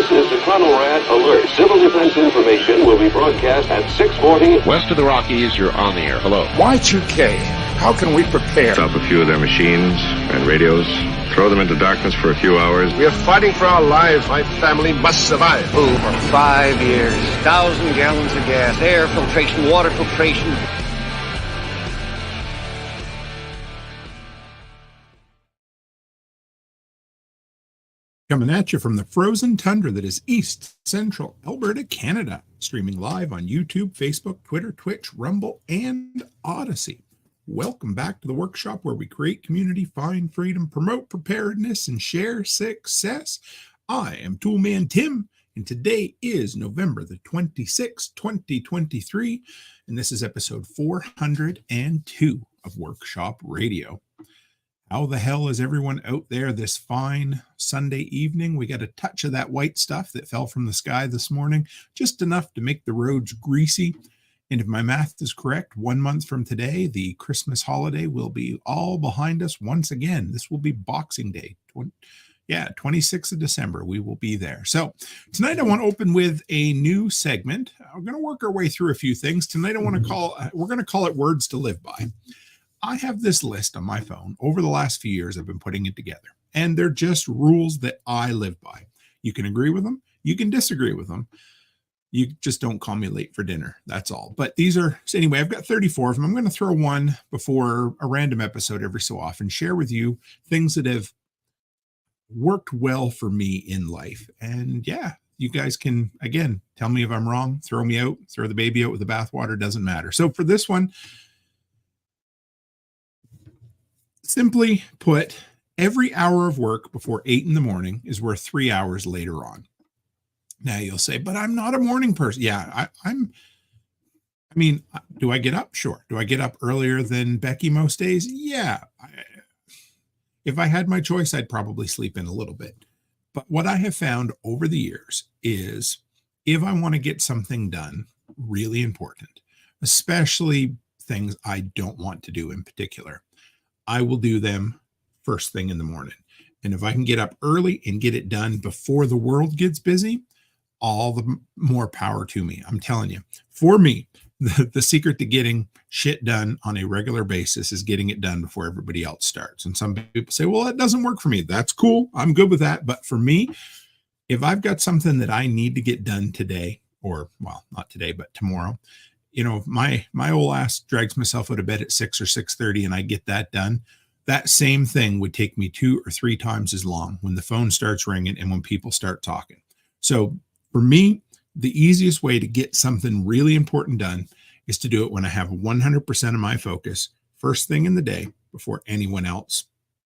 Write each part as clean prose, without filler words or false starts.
This is the Colorado Alert. Civil defense information will be broadcast at 6:40. West of the Rockies, you're on the air. Hello. Y2K, how can we prepare? Stop a few of their machines and radios. Throw them into darkness for a few hours. We are fighting for our lives. My family must survive. Oh, for 5 years. 1,000 gallons of gas, air filtration, water filtration. Coming at you from the frozen tundra that is East Central Alberta, Canada. Streaming live on YouTube, Facebook, Twitter, Twitch, Rumble, and Odyssey. Welcome back to the workshop where we create community, find freedom, promote preparedness, and share success. I am Toolman Tim, and today is November the 26th, 2023, and this is episode 402 of Workshop Radio. How the hell is everyone out there this fine Sunday evening? We got a touch of that white stuff that fell from the sky this morning, just enough to make the roads greasy. And if my math is correct, 1 month from today, the Christmas holiday will be all behind us once again. This will be Boxing Day. 26th of December, we will be there. So tonight I want to open with a new segment. We're going to work our way through a few things. Tonight we're going to call it Words to Live By. I have this list on my phone. Over the last few years, I've been putting it together. And they're just rules that I live by. You can agree with them. You can disagree with them. You just don't call me late for dinner. That's all. But these are, so anyway, I've got 34 of them. I'm going to throw one before a random episode every so often, share with you things that have worked well for me in life. And yeah, you guys can, again, tell me if I'm wrong, throw me out, throw the baby out with the bathwater, doesn't matter. So for this one, simply put, every hour of work before 8 in the morning is worth 3 hours later on. Now you'll say, but I'm not a morning person. Yeah, I mean, do I get up? Sure. Do I get up earlier than Becky most days? Yeah. If I had my choice, I'd probably sleep in a little bit. But what I have found over the years is if I want to get something done, really important, especially things I don't want to do in particular, I will do them first thing in the morning. And if I can get up early and get it done before the world gets busy, all the more power to me. I'm telling you, for me, the secret to getting shit done on a regular basis is getting it done before everybody else starts. And some people say, well, that doesn't work for me. That's cool. I'm good with that. But for me, if I've got something that I need to get done today, or well, not today, but tomorrow, you know, my old ass drags myself out of bed at 6 or 6:30 and I get that done. That same thing would take me 2 or 3 times as long when the phone starts ringing and when people start talking. So for me, the easiest way to get something really important done is to do it when I have 100% of my focus first thing in the day before anyone else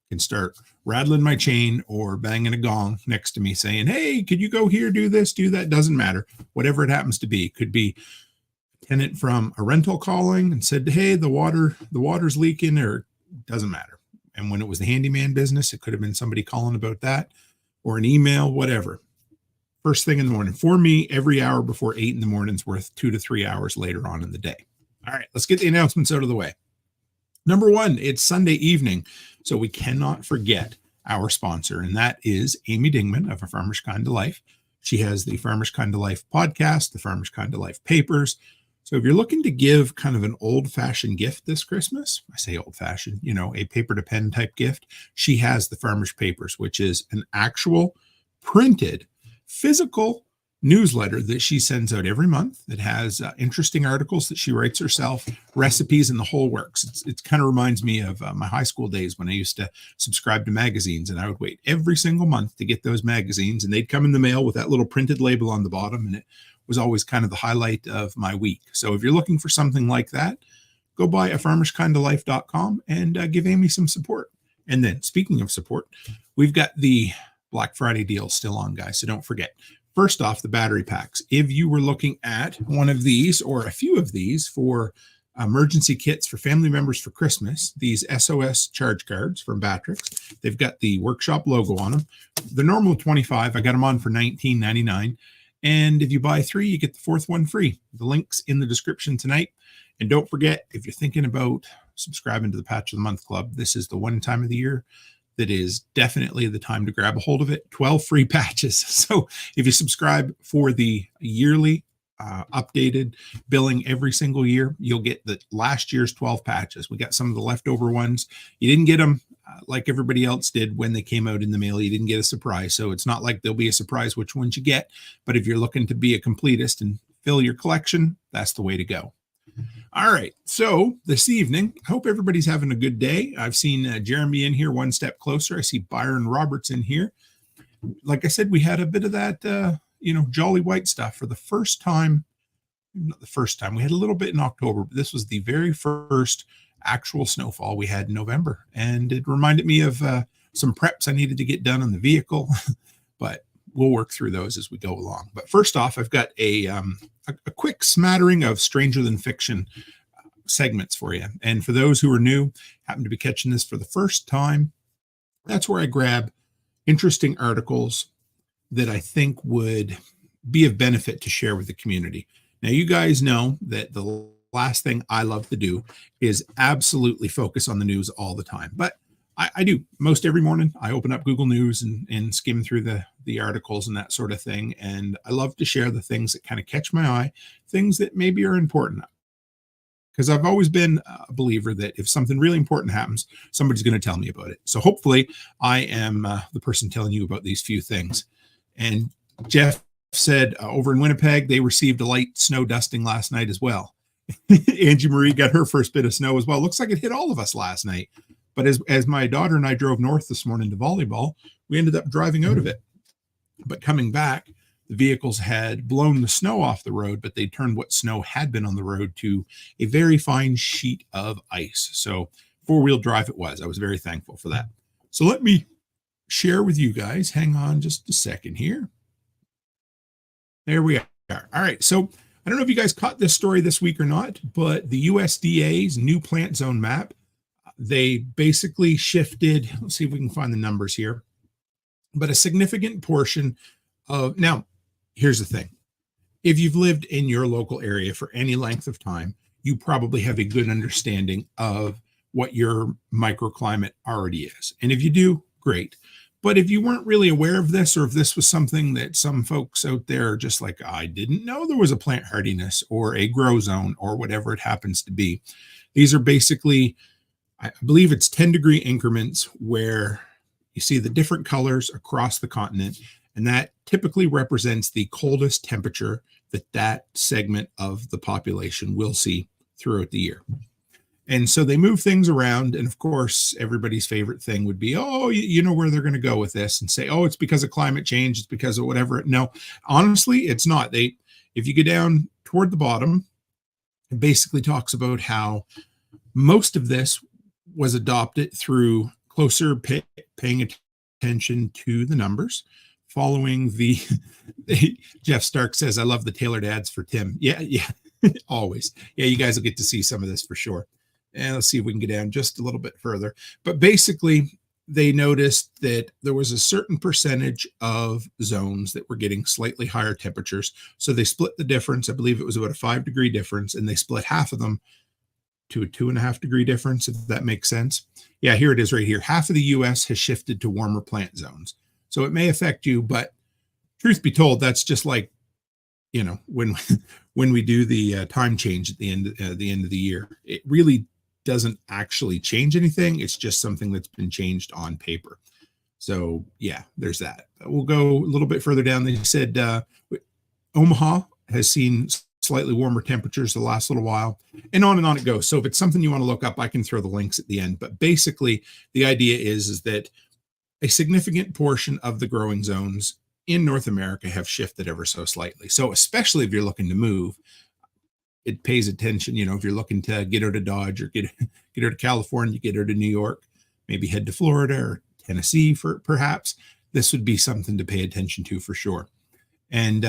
can start rattling my chain or banging a gong next to me saying, hey, could you go here, do this, do that? Doesn't matter. Whatever it happens to be. Could be a tenant from a rental calling and said, hey, the water's leaking, or doesn't matter. And when it was the handyman business, it could have been somebody calling about that or an email, whatever. First thing in the morning. For me, every hour before 8 in the morning is worth 2 to 3 hours later on in the day. All right, let's get the announcements out of the way. Number one, it's Sunday evening, so we cannot forget our sponsor, and that is Amy Dingman of A Farmer's Kind of Life. She has the Farmer's Kind of Life podcast, the Farmer's Kind of Life papers. So if you're looking to give kind of an old-fashioned gift this Christmas, I say old-fashioned, you know, a paper-to-pen type gift, she has the Farmer's Papers, which is an actual printed physical newsletter that she sends out every month that has interesting articles that she writes herself, recipes, and the whole works. It kind of reminds me of my high school days when I used to subscribe to magazines, and I would wait every single month to get those magazines, and they'd come in the mail with that little printed label on the bottom, and it was always kind of the highlight of my week. So if you're looking for something like that, go by afarmerskindoflife.com and give Amy some support. And then speaking of support, we've got the Black Friday deal still on, guys, so don't forget. First off, the battery packs. If you were looking at one of these or a few of these for emergency kits for family members for Christmas, these SOS charge cards from Batrix, they've got the workshop logo on them. The normal $25, I got them on for $19.99. And if you buy 3, you get the 4th one free. The link's in the description tonight. And don't forget, if you're thinking about subscribing to the Patch of the Month Club, this is the one time of the year that is definitely the time to grab a hold of it. 12 free patches. So if you subscribe for the yearly updated billing every single year, you'll get the last year's 12 patches. We got some of the leftover ones. You didn't get them like everybody else did when they came out in the mail. You didn't get a surprise. So it's not like there'll be a surprise which ones you get. But if you're looking to be a completist and fill your collection, that's the way to go. All right. So this evening, I hope everybody's having a good day. I've seen Jeremy in here one step closer. I see Byron Roberts in here. Like I said, we had a bit of that, jolly white stuff for the first time. Not the first time. We had a little bit in October, but this was the very first actual snowfall we had in November. And it reminded me of some preps I needed to get done on the vehicle, but we'll work through those as we go along. But first off, I've got a quick smattering of Stranger Than Fiction segments for you. And for those who are new, happen to be catching this for the first time, that's where I grab interesting articles that I think would be of benefit to share with the community. Now, you guys know that the last thing I love to do is absolutely focus on the news all the time. But I do most every morning. I open up Google News and skim through the articles and that sort of thing. And I love to share the things that kind of catch my eye, things that maybe are important. Because I've always been a believer that if something really important happens, somebody's going to tell me about it. So hopefully I am the person telling you about these few things. And Jeff said over in Winnipeg, they received a light snow dusting last night as well. Angie Marie got her first bit of snow as well. Looks like it hit all of us last night. But as my daughter and I drove north this morning to volleyball, we ended up driving out of it. But coming back, the vehicles had blown the snow off the road, but they turned what snow had been on the road to a very fine sheet of ice. So four-wheel drive it was. I was very thankful for that. So let me share with you guys. Hang on just a second here. There we are. All right. So I don't know if you guys caught this story this week or not, but the USDA's new plant zone map, they basically shifted. Let's see if we can find the numbers here. But a significant portion of, now, here's the thing. If you've lived in your local area for any length of time, you probably have a good understanding of what your microclimate already is. And if you do, great. But if you weren't really aware of this, or if this was something that some folks out there are just like, I didn't know there was a plant hardiness or a grow zone or whatever it happens to be. These are basically, I believe it's 10-degree increments where you see the different colors across the continent, and that typically represents the coldest temperature that segment of the population will see throughout the year. And so they move things around. And of course, everybody's favorite thing would be, oh, you know where they're going to go with this and say, oh, it's because of climate change. It's because of whatever. No, honestly, it's not. If you go down toward the bottom, it basically talks about how most of this was adopted through closer paying attention to the numbers, following Jeff Stark says, I love the tailored ads for Tim. Yeah, always. Yeah, you guys will get to see some of this for sure. And let's see if we can get down just a little bit further. But basically, they noticed that there was a certain percentage of zones that were getting slightly higher temperatures. So they split the difference. I believe it was about a 5-degree difference, and they split half of them to a 2.5-degree difference, if that makes sense. Yeah, here it is right here. Half of the U.S. has shifted to warmer plant zones. So it may affect you, but truth be told, that's just like, when we do the time change at the end of the year. It really doesn't actually change anything. It's just something that's been changed on paper. So yeah, there's that. We'll go a little bit further down. They said Omaha has seen slightly warmer temperatures the last little while, and on it goes. So if it's something you want to look up, I can throw the links at the end. But basically, the idea is that a significant portion of the growing zones in North America have shifted ever so slightly. So especially if you're looking to move, it pays attention. If you're looking to get out of Dodge or get out of California, get out of New York, maybe head to Florida or Tennessee for perhaps, this would be something to pay attention to for sure. And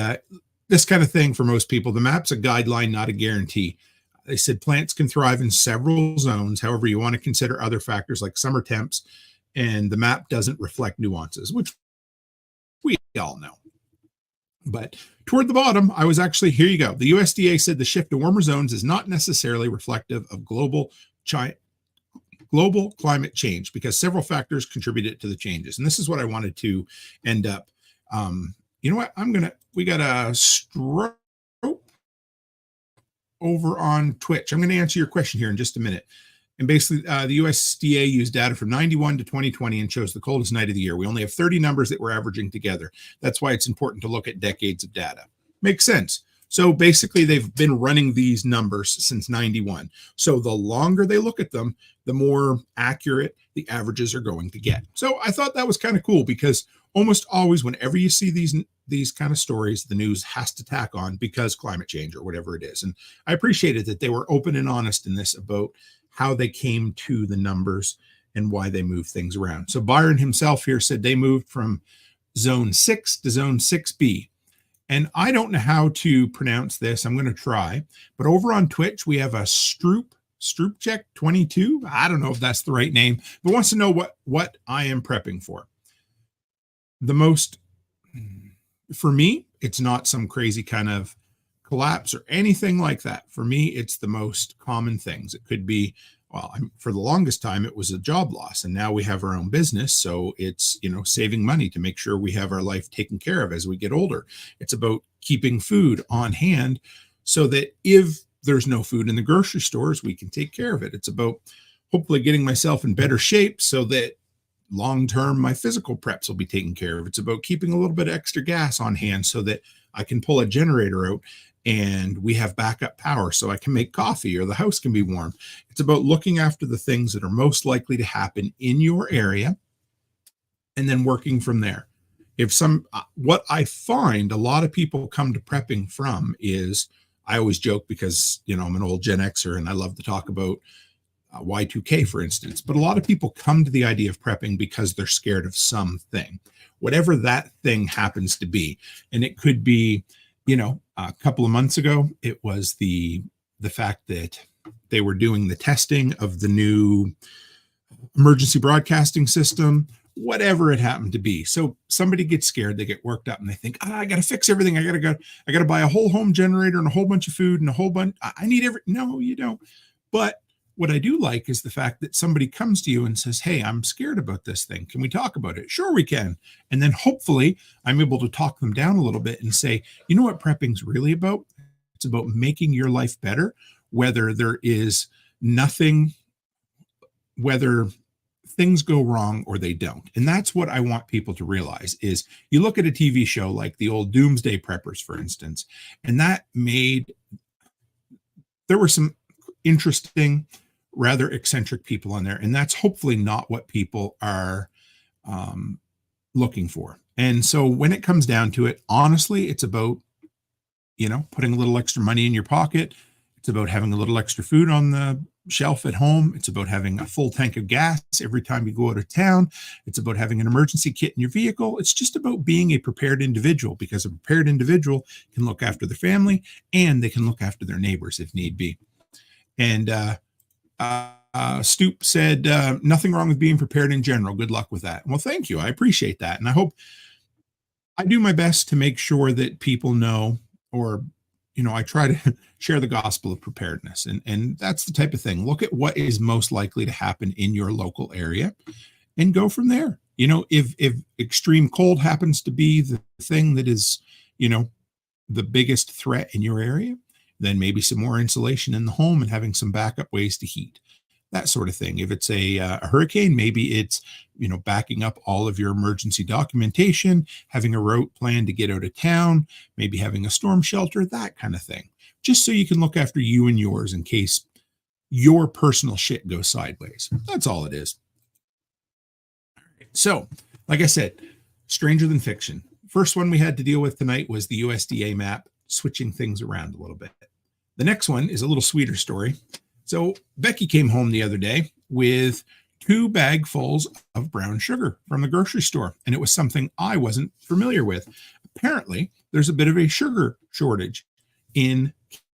this kind of thing for most people, the map's a guideline, not a guarantee. They said plants can thrive in several zones. However, you want to consider other factors like summer temps, and the map doesn't reflect nuances, which we all know. But toward the bottom, I was actually, here you go. The USDA said the shift to warmer zones is not necessarily reflective of global global climate change, because several factors contributed to the changes. And this is what I wanted to end up. You know what? We got a stroke over on Twitch. I'm going to answer your question here in just a minute. And basically, the U.S.A. used data from 91 to 2020 and chose the coldest night of the year. We only have 30 numbers that we're averaging together. That's why it's important to look at decades of data. Makes sense. So basically, they've been running these numbers since 91. So the longer they look at them, the more accurate the averages are going to get. So I thought that was kind of cool, because almost always whenever you see these kind of stories, the news has to tack on because climate change or whatever it is. And I appreciated that they were open and honest in this about how they came to the numbers and why they moved things around. So Byron himself here said they moved from zone 6 to zone 6B. And I don't know how to pronounce this. I'm going to try. But over on Twitch, we have a Stroopcheck 22. I don't know if that's the right name, but wants to know what I am prepping for. For me, it's not some crazy kind of collapse or anything like that. For me, it's the most common things. It could be, for the longest time, it was a job loss, and now we have our own business. So it's, saving money to make sure we have our life taken care of as we get older. It's about keeping food on hand so that if there's no food in the grocery stores, we can take care of it. It's about hopefully getting myself in better shape so that long-term my physical preps will be taken care of. It's about keeping a little bit of extra gas on hand so that I can pull a generator out and we have backup power so I can make coffee or the house can be warm. It's about looking after the things that are most likely to happen in your area and then working from there. What I find a lot of people come to prepping from is, I always joke because, I'm an old Gen Xer and I love to talk about Y2K, for instance, but a lot of people come to the idea of prepping because they're scared of something, whatever that thing happens to be. And it could be, a couple of months ago, it was the fact that they were doing the testing of the new emergency broadcasting system, whatever it happened to be. So somebody gets scared, they get worked up and they think, I got to fix everything. I got to buy a whole home generator and a whole bunch of food and a whole bunch. I need no, you don't. But what I do like is the fact that somebody comes to you and says, hey, I'm scared about this thing. Can we talk about it? Sure, we can. And then hopefully I'm able to talk them down a little bit and say, you know what prepping's really about? It's about making your life better, whether there is nothing, whether things go wrong or they don't. And that's what I want people to realize is you look at a TV show like the old Doomsday Preppers, for instance, and there were some interesting, rather eccentric people on there. And that's hopefully not what people are looking for. And so when it comes down to it, honestly, it's about, putting a little extra money in your pocket. It's about having a little extra food on the shelf at home. It's about having a full tank of gas every time you go out of town. It's about having an emergency kit in your vehicle. It's just about being a prepared individual, because a prepared individual can look after their family and they can look after their neighbors if need be. And Stoop said, nothing wrong with being prepared in general. Good luck with that. Well, thank you. I appreciate that. And I hope I do my best to make sure that people know, or, I try to share the gospel of preparedness. And that's the type of thing. Look at what is most likely to happen in your local area and go from there. If extreme cold happens to be the thing that is, the biggest threat in your area, then maybe some more insulation in the home and having some backup ways to heat, that sort of thing. If it's a hurricane, maybe it's, backing up all of your emergency documentation, having a route plan to get out of town, maybe having a storm shelter, that kind of thing, just so you can look after you and yours in case your personal shit goes sideways. That's all it is. So, like I said, stranger than fiction. First one we had to deal with tonight was the U.S.A. map, switching things around a little bit. The next one is a little sweeter story. So Becky came home the other day with 2 bagfuls of brown sugar from the grocery store, and it was something I wasn't familiar with. Apparently, there's a bit of a sugar shortage in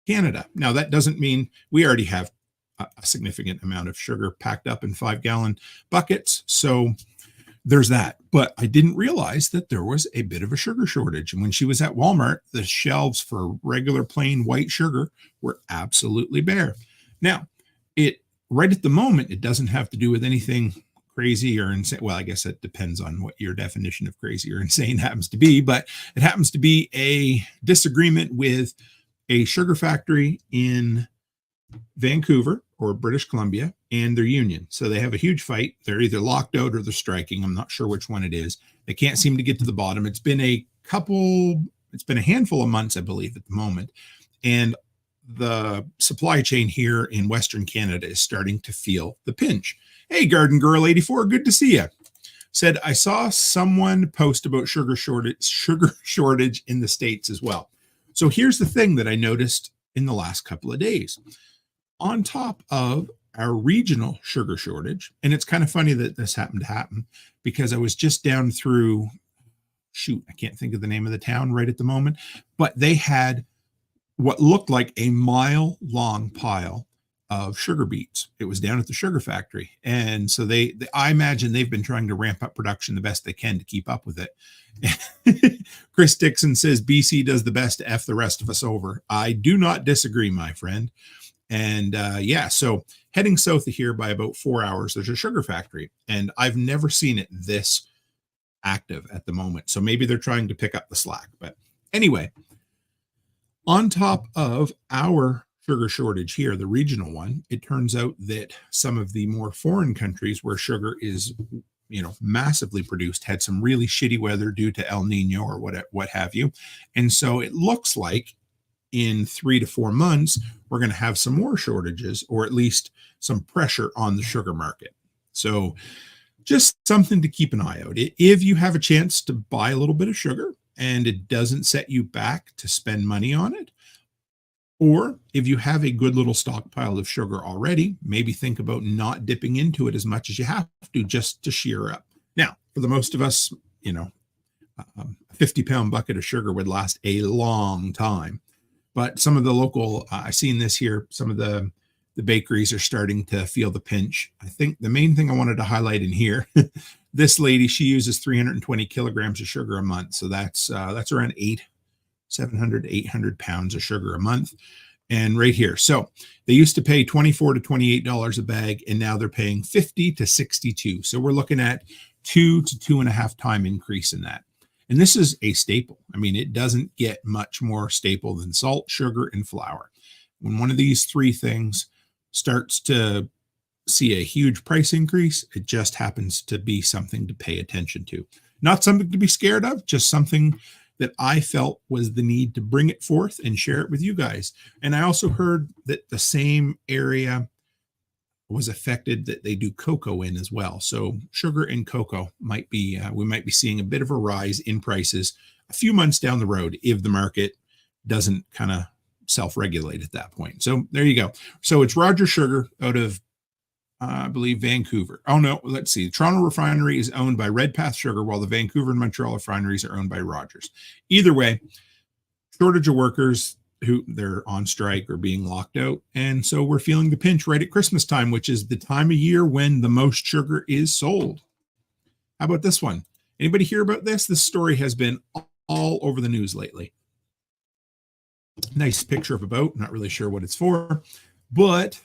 Canada. Now, that doesn't mean we already have a significant amount of sugar packed up in 5-gallon buckets, so there's that. But I didn't realize that there was a bit of a sugar shortage. And when she was at Walmart, the shelves for regular plain white sugar were absolutely bare. Now, it right at the moment, it doesn't have to do with anything crazy or insane. Well, I guess it depends on what your definition of crazy or insane happens to be, but it happens to be a disagreement with a sugar factory in Vancouver or British Columbia and their union. So they have a huge fight. They're either locked out or they're striking. I'm not sure which one it is. They can't seem to get to the bottom. It's been a handful of months, I believe, at the moment. And the supply chain here in Western Canada is starting to feel the pinch. Hey, Garden Girl 84, good to see you. Said, I saw someone post about sugar shortage in the States as well. So here's the thing that I noticed in the last couple of days. On top of our regional sugar shortage, and it's kind of funny that this happened to happen because I was just down through, I can't think of the name of the town right at the moment, but they had what looked like a mile-long pile of sugar beets. It was down at the sugar factory. And so I imagine they've been trying to ramp up production the best they can to keep up with it. Chris Dixon says, BC does the best to F the rest of us over. I do not disagree, my friend. And so heading south of here by about 4 hours, there's a sugar factory. And I've never seen it this active at the moment. So maybe they're trying to pick up the slack. But anyway, on top of our sugar shortage here, the regional one, it turns out that some of the more foreign countries where sugar is, massively produced had some really shitty weather due to El Nino or what have you. And so it looks like in 3 to 4 months, we're going to have some more shortages, or at least some pressure on the sugar market. So just something to keep an eye out. If you have a chance to buy a little bit of sugar and it doesn't set you back to spend money on it, or if you have a good little stockpile of sugar already, maybe think about not dipping into it as much as you have to, just to shear up. Now, for the most of us, a 50-pound bucket of sugar would last a long time. But some of the local, I've seen this here, some of the bakeries are starting to feel the pinch. I think the main thing I wanted to highlight in here, this lady, she uses 320 kilograms of sugar a month. So that's around 700 to 800 pounds of sugar a month. And right here, so they used to pay $24 to $28 a bag, and now they're paying $50 to $62. So we're looking at 2 to 2.5 time increase in that. And this is a staple. I mean, it doesn't get much more staple than salt, sugar, and flour. When one of these three things starts to see a huge price increase, it just happens to be something to pay attention to. Not something to be scared of, just something that I felt was the need to bring it forth and share it with you guys. And I also heard that the same area was affected that they do cocoa in as well. So sugar and cocoa might be, we might be seeing a bit of a rise in prices a few months down the road if the market doesn't kind of self-regulate at that point. So there you go. So it's Rogers Sugar out of, I believe, Vancouver. Oh, no, let's see. The Toronto refinery is owned by Redpath Sugar, while the Vancouver and Montreal refineries are owned by Rogers. Either way, shortage of workers who they're on strike or being locked out. And so we're feeling the pinch right at Christmas time, which is the time of year when the most sugar is sold. How about this one? Anybody hear about this? This story has been all over the news lately. Nice picture of a boat. Not really sure what it's for, but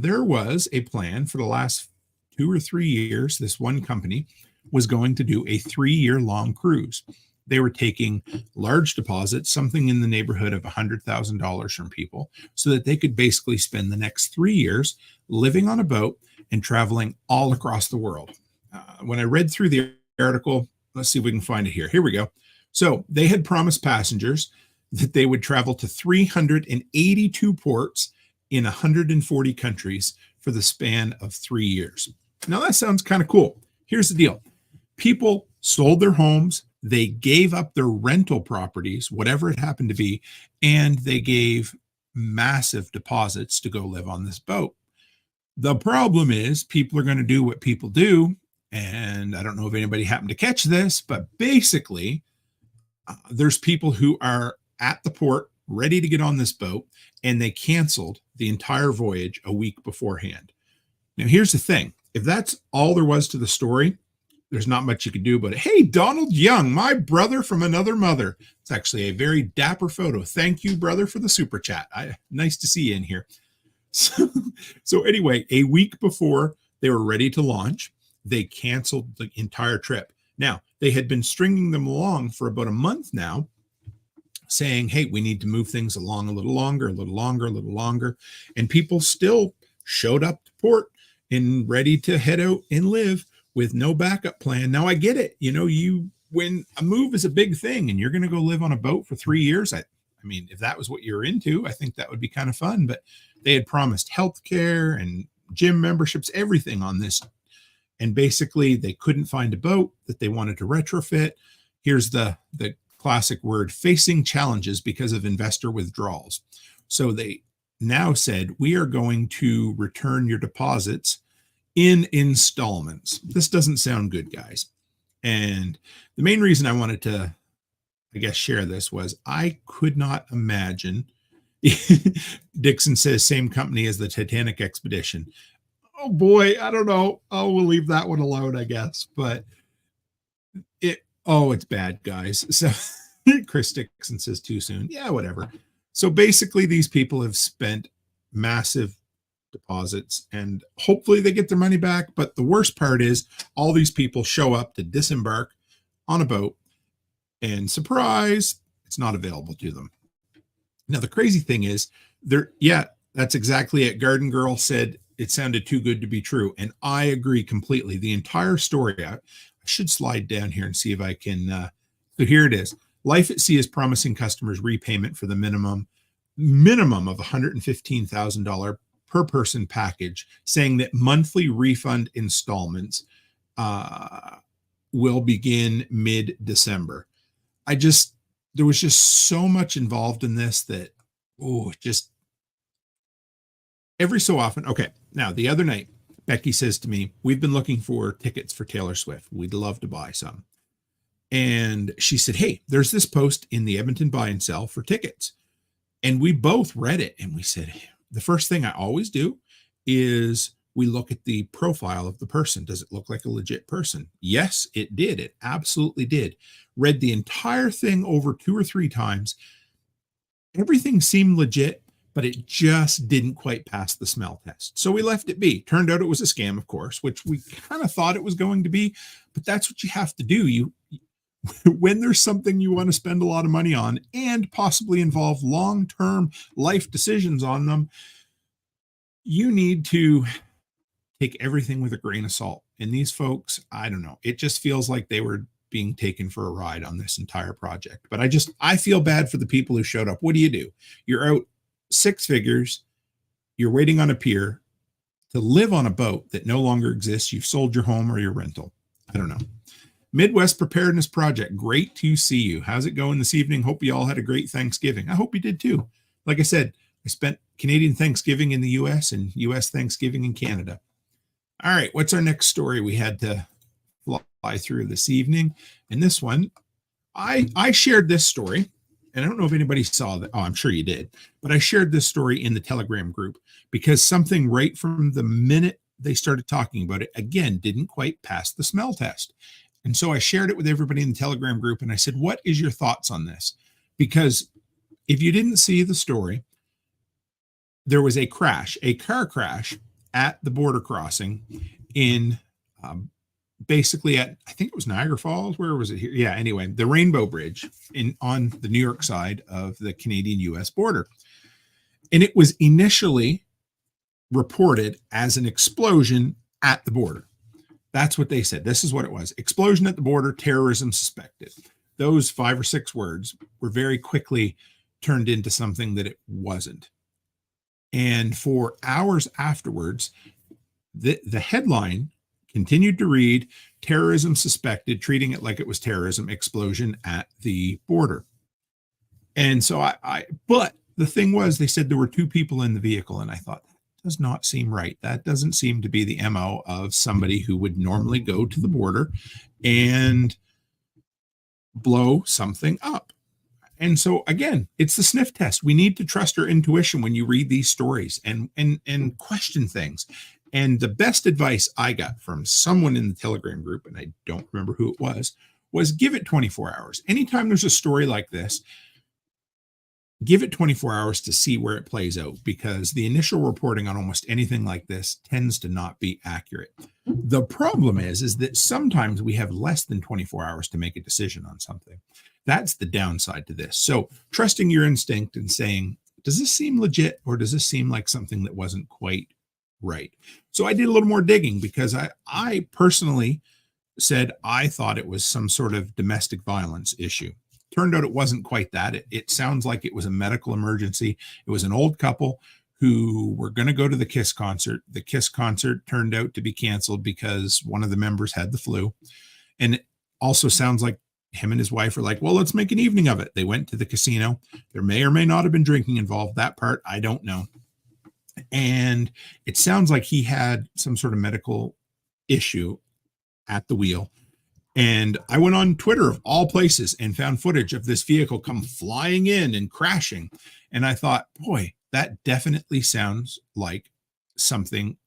there was a plan for the last 2 or 3 years. This one company was going to do a 3-year long cruise. They were taking large deposits, something in the neighborhood of $100,000 from people, so that they could basically spend the next 3 years living on a boat and traveling all across the world. When I read through the article, let's see if we can find it here. Here we go. So they had promised passengers that they would travel to 382 ports in 140 countries for the span of 3 years. Now that sounds kind of cool. Here's the deal. People sold their homes, they gave up their rental properties, whatever it happened to be, and they gave massive deposits to go live on this boat. The problem is people are going to do what people do, and I don't know if anybody happened to catch this, but basically there's people who are at the port ready to get on this boat, and they canceled the entire voyage a week beforehand. Now, here's the thing. If that's all there was to the story, there's not much you can do about it. Hey, Donald Young, my brother from another mother. It's actually a very dapper photo. Thank you, brother, for the super chat. Nice to see you in here. So anyway, a week before they were ready to launch, they canceled the entire trip. Now, they had been stringing them along for about a month now, saying, hey, we need to move things along a little longer, a little longer, a little longer. And people still showed up to port and ready to head out and live with no backup plan. Now, I get it. When a move is a big thing and you're going to go live on a boat for 3 years, I mean, if that was what you're into, I think that would be kind of fun. But they had promised healthcare and gym memberships, everything on this. And basically, they couldn't find a boat that they wanted to retrofit. Here's the classic word, facing challenges because of investor withdrawals. So they now said, we are going to return your deposits in installments. This doesn't sound good, guys. And the main reason I wanted to, I guess, share this was I could not imagine. Dixon says same company as the Titanic expedition. Oh boy, I don't know. Oh, we'll leave that one alone, I guess. But it's bad, guys. So Chris Dixon says too soon. Yeah, whatever. So basically, these people have spent massive deposits and hopefully they get their money back. But the worst part is all these people show up to disembark on a boat and surprise, it's not available to them. Now, the crazy thing is that's exactly it. Garden Girl said it sounded too good to be true. And I agree completely. The entire story, I should slide down here and see if I can. So here it is. Life at Sea is promising customers repayment for the minimum of $115,000 per person package, saying that monthly refund installments will begin mid-December. There was just so much involved in this that, just every so often. Okay. Now, the other night, Becky says to me, we've been looking for tickets for Taylor Swift. We'd love to buy some. And she said, hey, there's this post in the Edmonton Buy and Sell for tickets. And we both read it. And we said, the first thing I always do is we look at the profile of the person. Does it look like a legit person? Yes, it did. It absolutely did. Read the entire thing over 2 or 3 times. Everything seemed legit, but it just didn't quite pass the smell test. So we left it be. Turned out it was a scam, of course, which we kind of thought it was going to be, but that's what you have to do. When there's something you want to spend a lot of money on and possibly involve long-term life decisions on them, you need to take everything with a grain of salt. And these folks, I don't know, it just feels like they were being taken for a ride on this entire project. But I feel bad for the people who showed up. What do? You're out 6 figures. You're waiting on a pier to live on a boat that no longer exists. You've sold your home or your rental. I don't know. Midwest Preparedness Project. Great to see you. How's it going this evening? Hope you all had a great Thanksgiving. I hope you did too. Like I said, I spent Canadian Thanksgiving in the U.S. and U.S. Thanksgiving in Canada. All right, what's our next story we had to fly through this evening? And this one, I shared this story, and I don't know if anybody saw that. Oh, I'm sure you did. But I shared this story in the Telegram group because something right from the minute they started talking about it, again, didn't quite pass the smell test. And so I shared it with everybody in the Telegram group, and I said, what is your thoughts on this? Because if you didn't see the story, there was a car crash at the border crossing in basically at, I think it was Niagara Falls. Where was it here? Yeah, anyway, the Rainbow Bridge on the New York side of the Canadian-U.S. border. And it was initially reported as an explosion at the border. That's what they said. This is what it was. Explosion at the border, terrorism suspected. Those 5 or 6 words were very quickly turned into something that it wasn't. And for hours afterwards, the headline continued to read, terrorism suspected, treating it like it was terrorism, explosion at the border. And so but the thing was, they said there were 2 people in the vehicle, and I thought, does not seem right. That doesn't seem to be the MO of somebody who would normally go to the border and blow something up. And so again, it's the sniff test. We need to trust our intuition when you read these stories and question things. And the best advice I got from someone in the Telegram group, and I don't remember who it was give it 24 hours. Anytime there's a story like this, give it 24 hours to see where it plays out, because the initial reporting on almost anything like this tends to not be accurate. The problem is that sometimes we have less than 24 hours to make a decision on something. That's the downside to this. So trusting your instinct and saying, does this seem legit, or does this seem like something that wasn't quite right? So I did a little more digging, because I personally said I thought it was some sort of domestic violence issue. Turned out it wasn't quite that. It sounds like it was a medical emergency. It was an old couple who were going to go to the KISS concert. The KISS concert turned out to be canceled because one of the members had the flu. And it also sounds like him and his wife were like, well, let's make an evening of it. They went to the casino. There may or may not have been drinking involved. That part, I don't know. And it sounds like he had some sort of medical issue at the wheel. And I went on Twitter, of all places, and found footage of this vehicle come flying in and crashing. And I thought, boy, that definitely sounds like something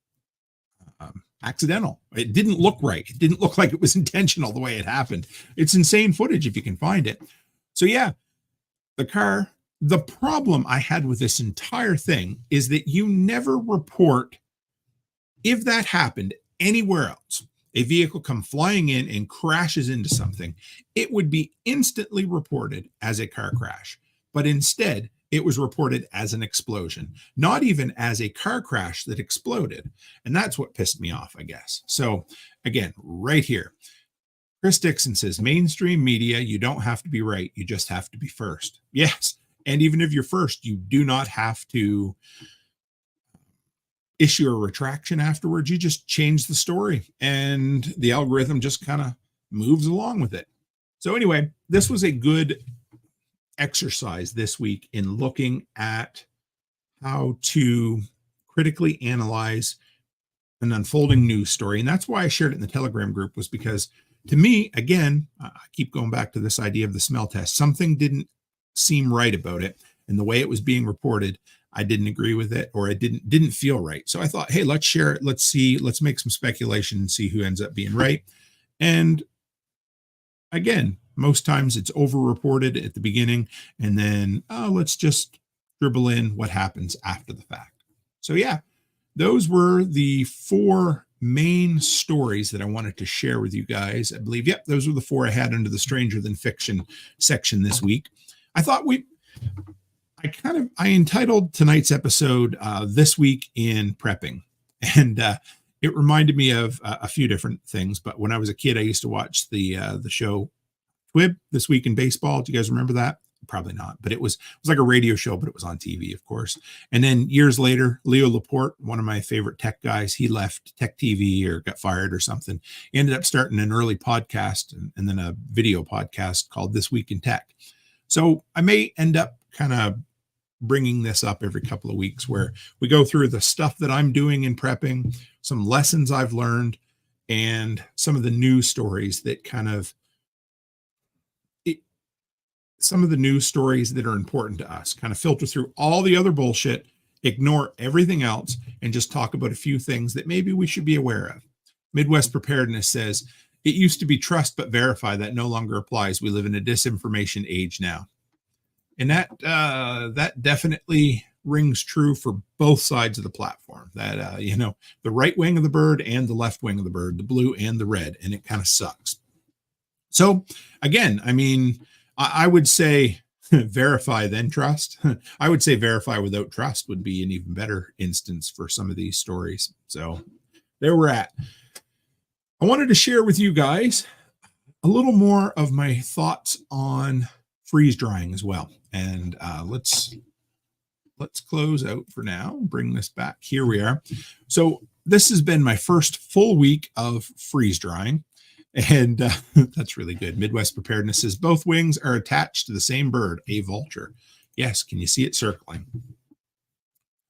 accidental. It didn't look right. It didn't look like it was intentional the way it happened. It's insane footage if you can find it. So yeah, the car, the problem I had with this entire thing is that you never report if that happened anywhere else. A vehicle come flying in and crashes into something, it would be instantly reported as a car crash. But instead, it was reported as an explosion, not even as a car crash that exploded. And that's what pissed me off, I guess. So again, right here, Chris Dixon says, mainstream media, you don't have to be right. You just have to be first. Yes. And even if you're first, you do not have to issue a retraction afterwards. You just change the story and the algorithm just kind of moves along with it. So anyway, this was a good exercise this week in looking at how to critically analyze an unfolding news story. And that's why I shared it in the Telegram group, was because to me, again, I keep going back to this idea of the smell test. Something didn't seem right about it. And the way it was being reported, I didn't agree with it, or it didn't feel right. So I thought, hey, let's share it. Let's see, let's make some speculation and see who ends up being right. And again, most times it's over-reported at the beginning, and then let's just dribble in what happens after the fact. So yeah, those were the 4 main stories that I wanted to share with you guys. I believe, yep, those were the 4 I had under the Stranger Than Fiction section this week. I thought I entitled tonight's episode This Week in Prepping. And it reminded me of a few different things. But when I was a kid, I used to watch the show TWIB, This Week in Baseball. Do you guys remember that? Probably not. But it was like a radio show, but it was on TV, of course. And then years later, Leo Laporte, one of my favorite tech guys, he left Tech TV or got fired or something. He ended up starting an early podcast and then a video podcast called This Week in Tech. So I may end up kind of bringing this up every couple of weeks, where we go through the stuff that I'm doing in prepping, some lessons I've learned, and some of the news stories that some of the news stories that are important to us, kind of filter through all the other bullshit, ignore everything else, and just talk about a few things that maybe we should be aware of. Midwest Preparedness says, it used to be trust but verify. That no longer applies. We live in a disinformation age now. And that definitely rings true for both sides of the platform. That, the right wing of the bird and the left wing of the bird, the blue and the red, and it kind of sucks. So again, I mean, I would say verify then trust. I would say verify without trust would be an even better instance for some of these stories. So there we're at. I wanted to share with you guys a little more of my thoughts on freeze drying as well. And let's close out for now. Bring this back. Here we are. So this has been my first full week of freeze drying, and that's really good. Midwest Preparedness says both wings are attached to the same bird, a vulture. Yes, can you see it circling?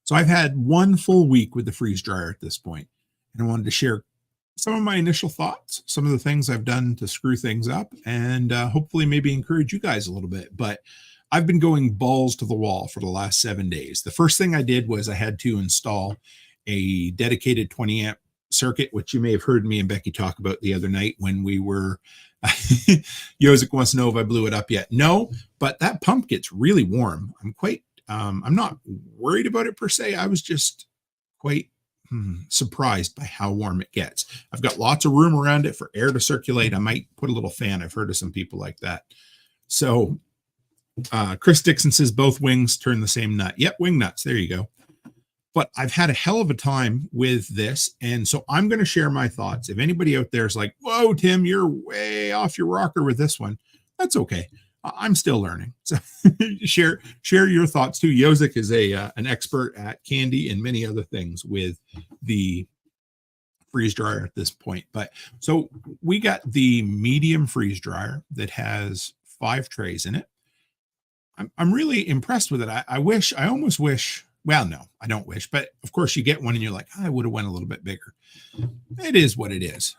So I've had one full week with the freeze dryer at this point, and I wanted to share some of my initial thoughts, some of the things I've done to screw things up, and hopefully maybe encourage you guys a little bit. But I've been going balls to the wall for the last 7 days. The first thing I did was I had to install a dedicated 20 amp circuit, which you may have heard me and Becky talk about the other night when we were, Josek wants to know if I blew it up yet. No, but that pump gets really warm. I'm not worried about it per se. I was just quite surprised by how warm it gets. I've got lots of room around it for air to circulate. I might put a little fan. I've heard of some people like that. So Chris Dixon says both wings turn the same nut. Yep, wing nuts. There you go. But I've had a hell of a time with this. And so I'm going to share my thoughts. If anybody out there is like, whoa, Tim, you're way off your rocker with this one, that's okay. I'm still learning. So share your thoughts too. Josek is an expert at candy and many other things with the freeze dryer at this point. But so we got the medium freeze dryer that has 5 trays in it. I'm really impressed with it. I almost wish, well, no, I don't wish, but of course you get one and you're like, I would have went a little bit bigger. It is what it is.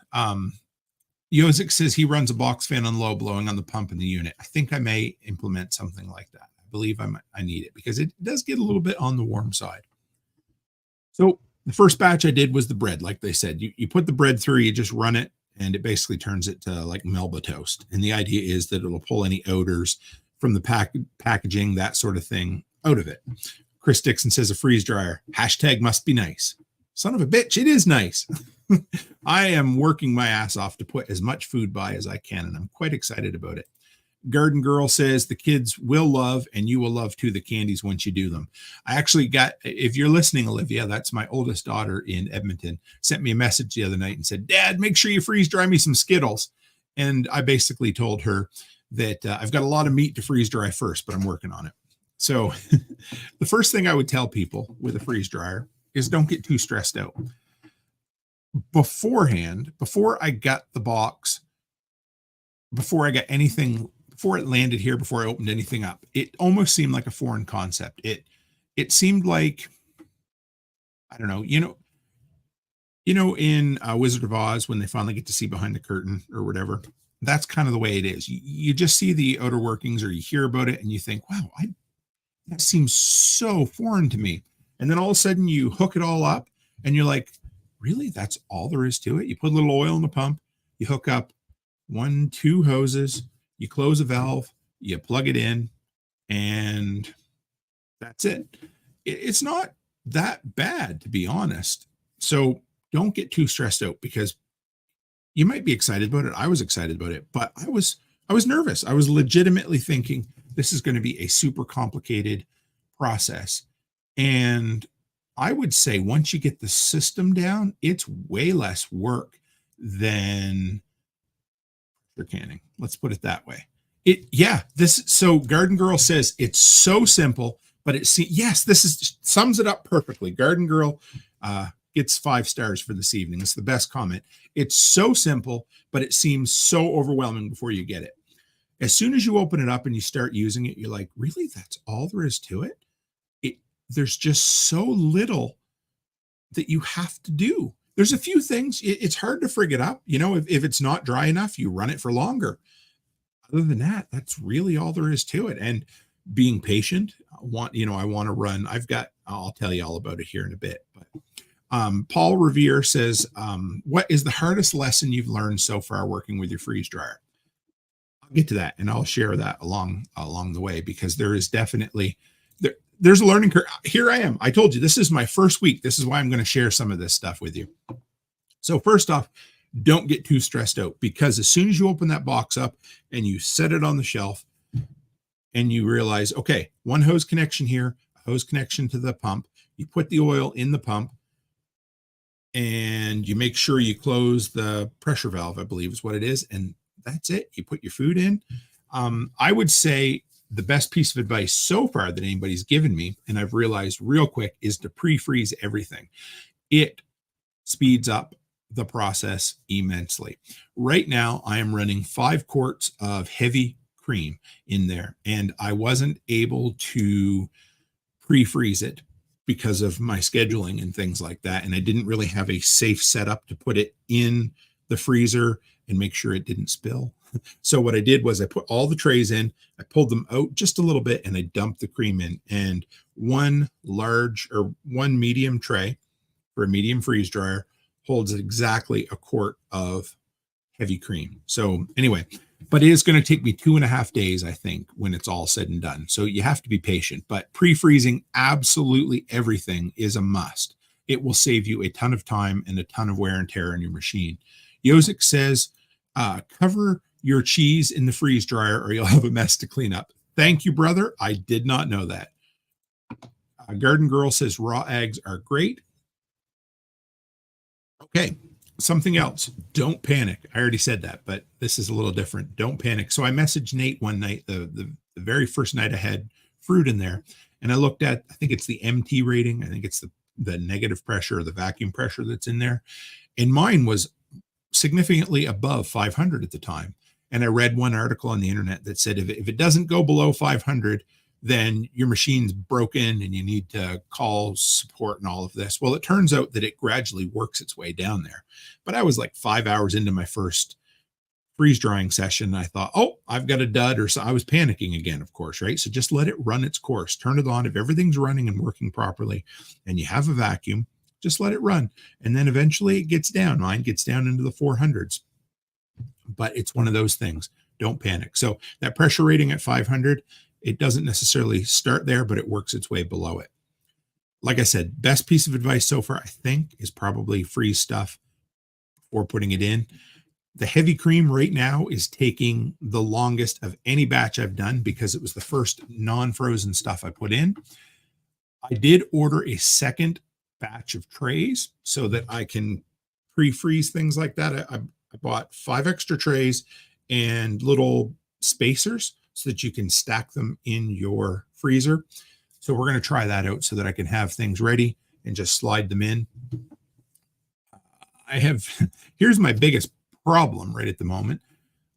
Josek says he runs a box fan on low, blowing on the pump in the unit. I think I may implement something like that. I believe I need it because it does get a little bit on the warm side. So the first batch I did was the bread. Like they said, you put the bread through, you just run it, and it basically turns it to like Melba toast. And the idea is that it'll pull any odors from the packaging, that sort of thing, out of it. Chris Dixon says a freeze dryer. # must be nice. Son of a bitch, it is nice. I am working my ass off to put as much food by as I can, and I'm quite excited about it. Garden Girl says the kids will love, and you will love too, the candies once you do them. I actually got, if you're listening, Olivia, that's my oldest daughter in Edmonton, sent me a message the other night and said, Dad, make sure you freeze dry me some Skittles. And I basically told her that I've got a lot of meat to freeze dry first, but I'm working on it. So the first thing I would tell people with a freeze dryer is don't get too stressed out. Beforehand, before I got the box, before I got anything, before it landed here, before I opened anything up, it almost seemed like a foreign concept. It seemed like, I don't know, in Wizard of Oz, when they finally get to see behind the curtain or whatever, that's kind of the way it is. You just see the outer workings or you hear about it and you think, wow, that seems so foreign to me. And then all of a sudden you hook it all up and you're like, really? That's all there is to it? You put a little oil in the pump, you hook up 1-2 hoses, you close a valve, you plug it in, and that's it. It's not that bad, to be honest. So don't get too stressed out because you might be excited about it. I was excited about it, but I was nervous. I was legitimately thinking this is going to be a super complicated process. And I would say once you get the system down, it's way less work than pressure canning. Let's put it that way. So Garden Girl says it's so simple, but this sums it up perfectly. Garden Girl gets 5 stars for this evening. It's the best comment. It's so simple, but it seems so overwhelming before you get it. As soon as you open it up and you start using it, you're like, really? That's all there is to it? There's just so little that you have to do. There's a few things. It's hard to frig it up. If it's not dry enough, you run it for longer. Other than that, that's really all there is to it. And being patient, I want to run. I'll tell you all about it here in a bit. But Paul Revere says, what is the hardest lesson you've learned so far working with your freeze dryer? I'll get to that and I'll share that along the way, because there is definitely there's a learning curve. Here I am. I told you this is my first week. This is why I'm going to share some of this stuff with you. So first off, don't get too stressed out, because as soon as you open that box up and you set it on the shelf and you realize, okay, 1 hose connection here, a hose connection to the pump, you put the oil in the pump and you make sure you close the pressure valve, I believe is what it is. And that's it. You put your food in. I would say the best piece of advice so far that anybody's given me, and I've realized real quick, is to pre-freeze everything. It speeds up the process immensely. Right now, I am running 5 quarts of heavy cream in there, and I wasn't able to pre-freeze it because of my scheduling and things like that. And I didn't really have a safe setup to put it in the freezer and make sure it didn't spill. So what I did was I put all the trays in, I pulled them out just a little bit, and I dumped the cream in. And 1 medium tray for a medium freeze dryer holds exactly a quart of heavy cream. So anyway, but it is going to take me 2.5 days, I think, when it's all said and done. So you have to be patient, but pre-freezing absolutely everything is a must. It will save you a ton of time and a ton of wear and tear on your machine. Yosick says, cover your cheese in the freeze dryer or you'll have a mess to clean up. Thank you, brother. I did not know that. Garden Girl says raw eggs are great. Okay, something else. Don't panic. I already said that, but this is a little different. Don't panic. So I messaged Nate one night, the very first night I had fruit in there, and I looked at, I think it's the MT rating. I think it's the negative pressure or the vacuum pressure that's in there. And mine was significantly above 500 at the time. And I read one article on the internet that said if it doesn't go below 500, then your machine's broken and you need to call support and all of this. Well, it turns out that it gradually works its way down there. But I was like 5 hours into my first freeze drying session. And I thought, oh, I've got a dud, or so. I was panicking again, of course, right? So just let it run its course. Turn it on. If everything's running and working properly and you have a vacuum, just let it run. And then eventually it gets down. Mine gets down into the 400s. But it's one of those things. Don't panic. So that pressure rating at 500, it doesn't necessarily start there, but it works its way below it. Like I said, best piece of advice so far, I think, is probably freeze stuff before putting it in. The heavy cream right now is taking the longest of any batch I've done because it was the first non-frozen stuff I put in. I did order a second batch of trays so that I can pre-freeze things like that. I bought 5 extra trays and little spacers so that you can stack them in your freezer. So we're going to try that out so that I can have things ready and just slide them in. Here's my biggest problem right at the moment.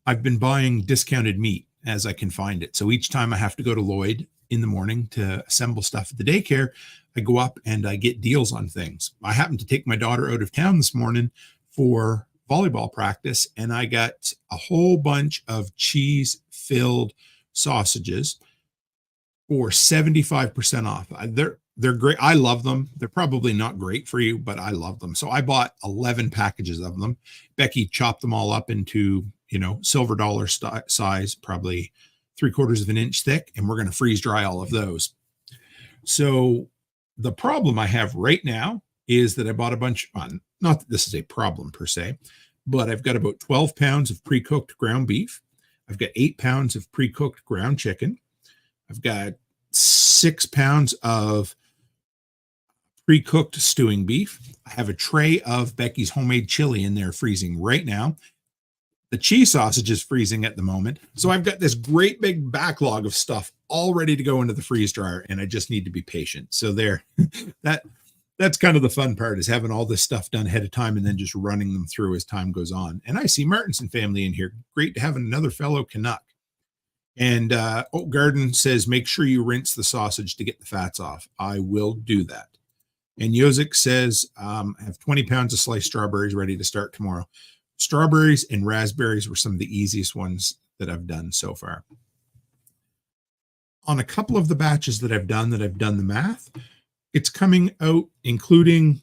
I've been buying discounted meat as I can find it. So each time I have to go to Lloyd in the morning to assemble stuff at the daycare, I go up and I get deals on things. I happened to take my daughter out of town this morning for volleyball practice, and I got a whole bunch of cheese-filled sausages for 75% off. They're great. I love them. They're probably not great for you, but I love them. So I bought 11 packages of them. Becky chopped them all up into, silver dollar size, probably 3/4 of an inch thick, and we're going to freeze dry all of those. So the problem I have right now is that I bought a bunch, not that this is a problem per se, but I've got about 12 pounds of pre-cooked ground beef. I've got 8 pounds of pre-cooked ground chicken. I've got 6 pounds of pre-cooked stewing beef. I have a tray of Becky's homemade chili in there freezing right now. The cheese sausage is freezing at the moment. So I've got this great big backlog of stuff all ready to go into the freeze dryer, and I just need to be patient. So that's kind of the fun part, is having all this stuff done ahead of time and then just running them through as time goes on. And I see Martinson family in here. Great to have another fellow Canuck. And Oak Garden says, make sure you rinse the sausage to get the fats off. I will do that. And Yosick says, I have 20 pounds of sliced strawberries ready to start tomorrow. Strawberries and raspberries were some of the easiest ones that I've done so far. On a couple of the batches that I've done the math, it's coming out, including